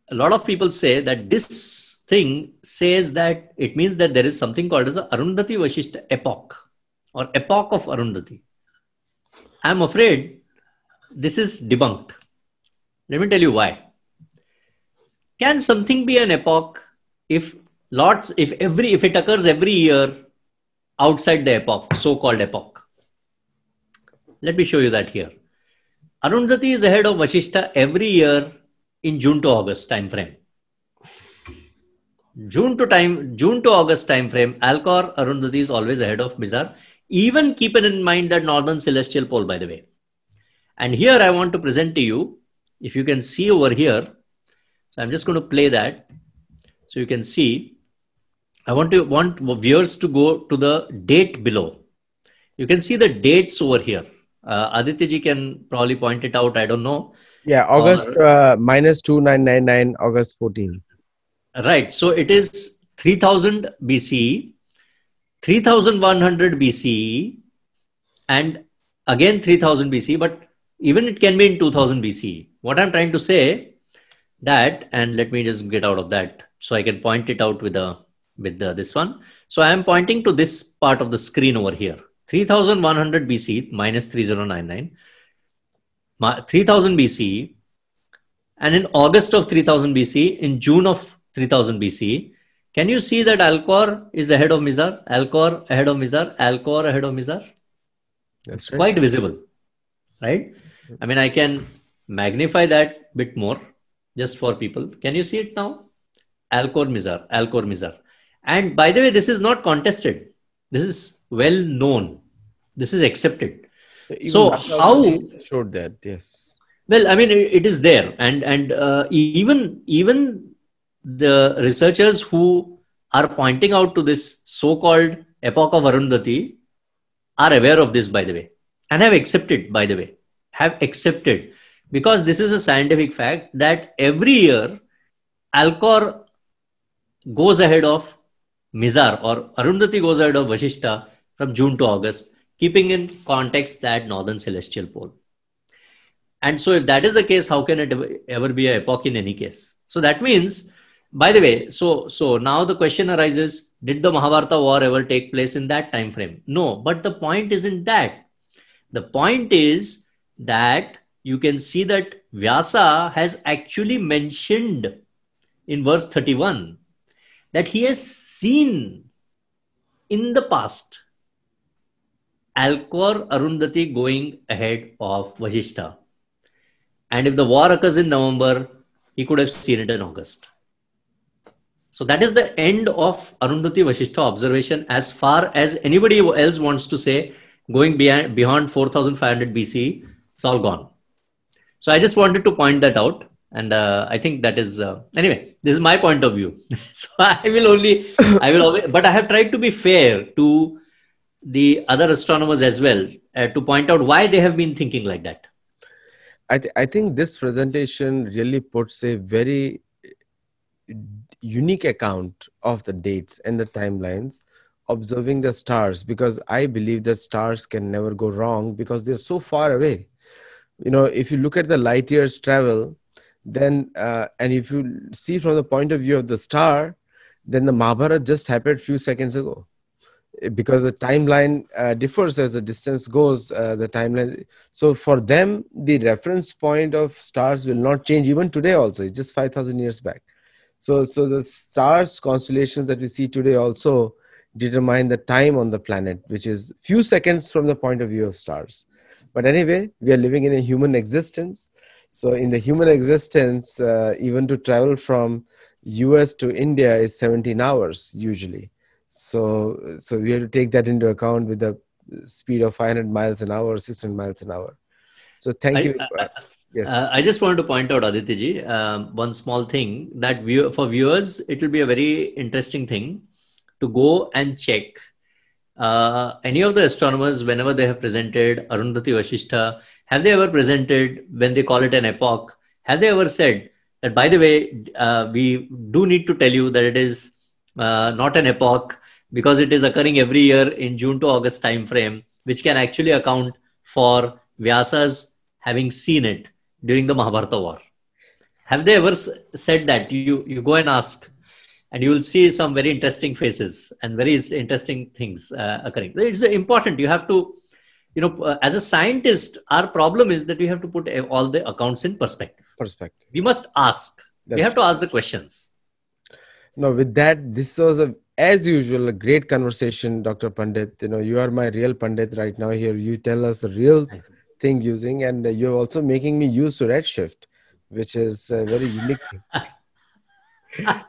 a lot of people say that this thing says that it means that there is something called as the Arundhati Vasishtha epoch, or epoch of Arundhati. I'm afraid this is debunked. Let me tell you why. Can something be an epoch if it occurs every year outside the epoch, so-called epoch? Let me show you that here. Arundhati is ahead of Vasishtha every year in June to August time frame. June to August time frame, Alcor Arundhati is always ahead of Mizar. Even keeping in mind that northern celestial pole, by the way. And here I want to present to you, if you can see over here. So I'm just going to play that. So you can see, I want viewers to go to the date below. You can see the dates over here. Aditya ji can probably point it out. I don't know. Yeah, August minus 2999, August 14. Right. So it is 3000 BC, 3100 BC, and again 3000 BC, but even it can be in 2000 BC. What I'm trying to say that, and let me just get out of that so I can point it out with this one. So I am pointing to this part of the screen over here. 3100 BC minus 3099, 3000 BC, and in August of 3000 BC, in June of 3000 BC, can you see that Alcor is ahead of Mizar? Alcor ahead of Mizar? Alcor ahead of Mizar? It's quite visible, right? I mean, I can magnify that bit more just for people. Can you see it now? Alcor Mizar, Alcor Mizar. And by the way, this is not contested. This is well known. This is accepted. So how showed that? Yes. Well, I mean, it is there, and even the researchers who are pointing out to this so-called epoch of Arundhati are aware of this, by the way, and have accepted, by the way, because this is a scientific fact that every year Alcor goes ahead of Mizar or Arundhati goes ahead of Vashishta from June to August, keeping in context that northern celestial pole. And so, if that is the case, how can it ever be an epoch in any case? So that means, by the way, so now the question arises: did the Mahabharata war ever take place in that time frame? No, but the point isn't that. The point is that you can see that Vyasa has actually mentioned in verse 31 that he has seen in the past Alcor Arundhati going ahead of Vashishta. And if the war occurs in November, he could have seen it in August. So that is the end of Arundhati Vashishta observation as far as anybody else wants to say, going beyond 4500 BC, it's all gone. So I just wanted to point that out. And I think that is, anyway, this is my point of view. So I will always, but I have tried to be fair to the other astronomers as well, to point out why they have been thinking like that. I think this presentation really puts a very unique account of the dates and the timelines, observing the stars, because I believe that stars can never go wrong because they're so far away. You know, if you look at the light years travel, then and if you see from the point of view of the star, then the Mahabharata just happened a few seconds ago, because the timeline differs as the distance goes, the timeline. So for them, the reference point of stars will not change even today also. It's just 5,000 years back. So the stars constellations that we see today also determine the time on the planet, which is few seconds from the point of view of stars. But anyway, we are living in a human existence. So in the human existence, even to travel from US to India is 17 hours usually. So we have to take that into account with the speed of 500 miles an hour, 600 miles an hour. So thank you. Yes. I just wanted to point out, Aditya, one small thing that for viewers, it will be a very interesting thing to go and check. Any of the astronomers, whenever they have presented Arundhati Vashishta, have they ever presented, when they call it an epoch, have they ever said that, by the way, we do need to tell you that it is not an epoch because it is occurring every year in June to August time frame, which can actually account for Vyasa's having seen it during the Mahabharata war. Have they ever said that? You go and ask, and you will see some very interesting faces and very interesting things occurring. It's important. You have to, as a scientist, our problem is that we have to put all the accounts in perspective. We must ask. We have to ask the questions. No, with that, this was as usual, a great conversation, Dr. Pandit. You are my real Pandit right now here. You tell us the real thing using, and you're also making me use to Redshift, which is a very unique thing.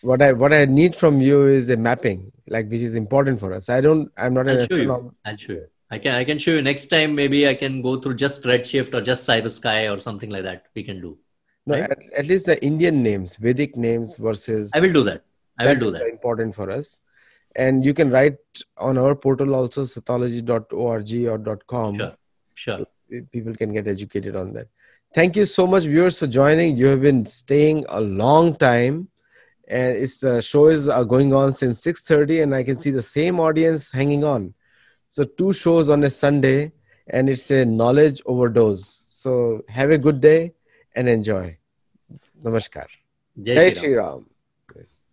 What I need from you is a mapping, which is important for us. I'm not an astronomer. I'll show you. I can show you next time. Maybe I can go through just Redshift or just CyberSky or something like that. We can do. No, right? At least the Indian names, Vedic names versus. I will do that. I will do that. Important for us. And you can write on our portal also, sathology.org or .com. Sure. So people can get educated on that. Thank you so much, viewers, for joining. You have been staying a long time, and the show is going on since 6:30, and I can see the same audience hanging on. So 2 shows on a Sunday, and it's a knowledge overdose. So have a good day and enjoy. Namaskar. Jai Shri Ram. Yes.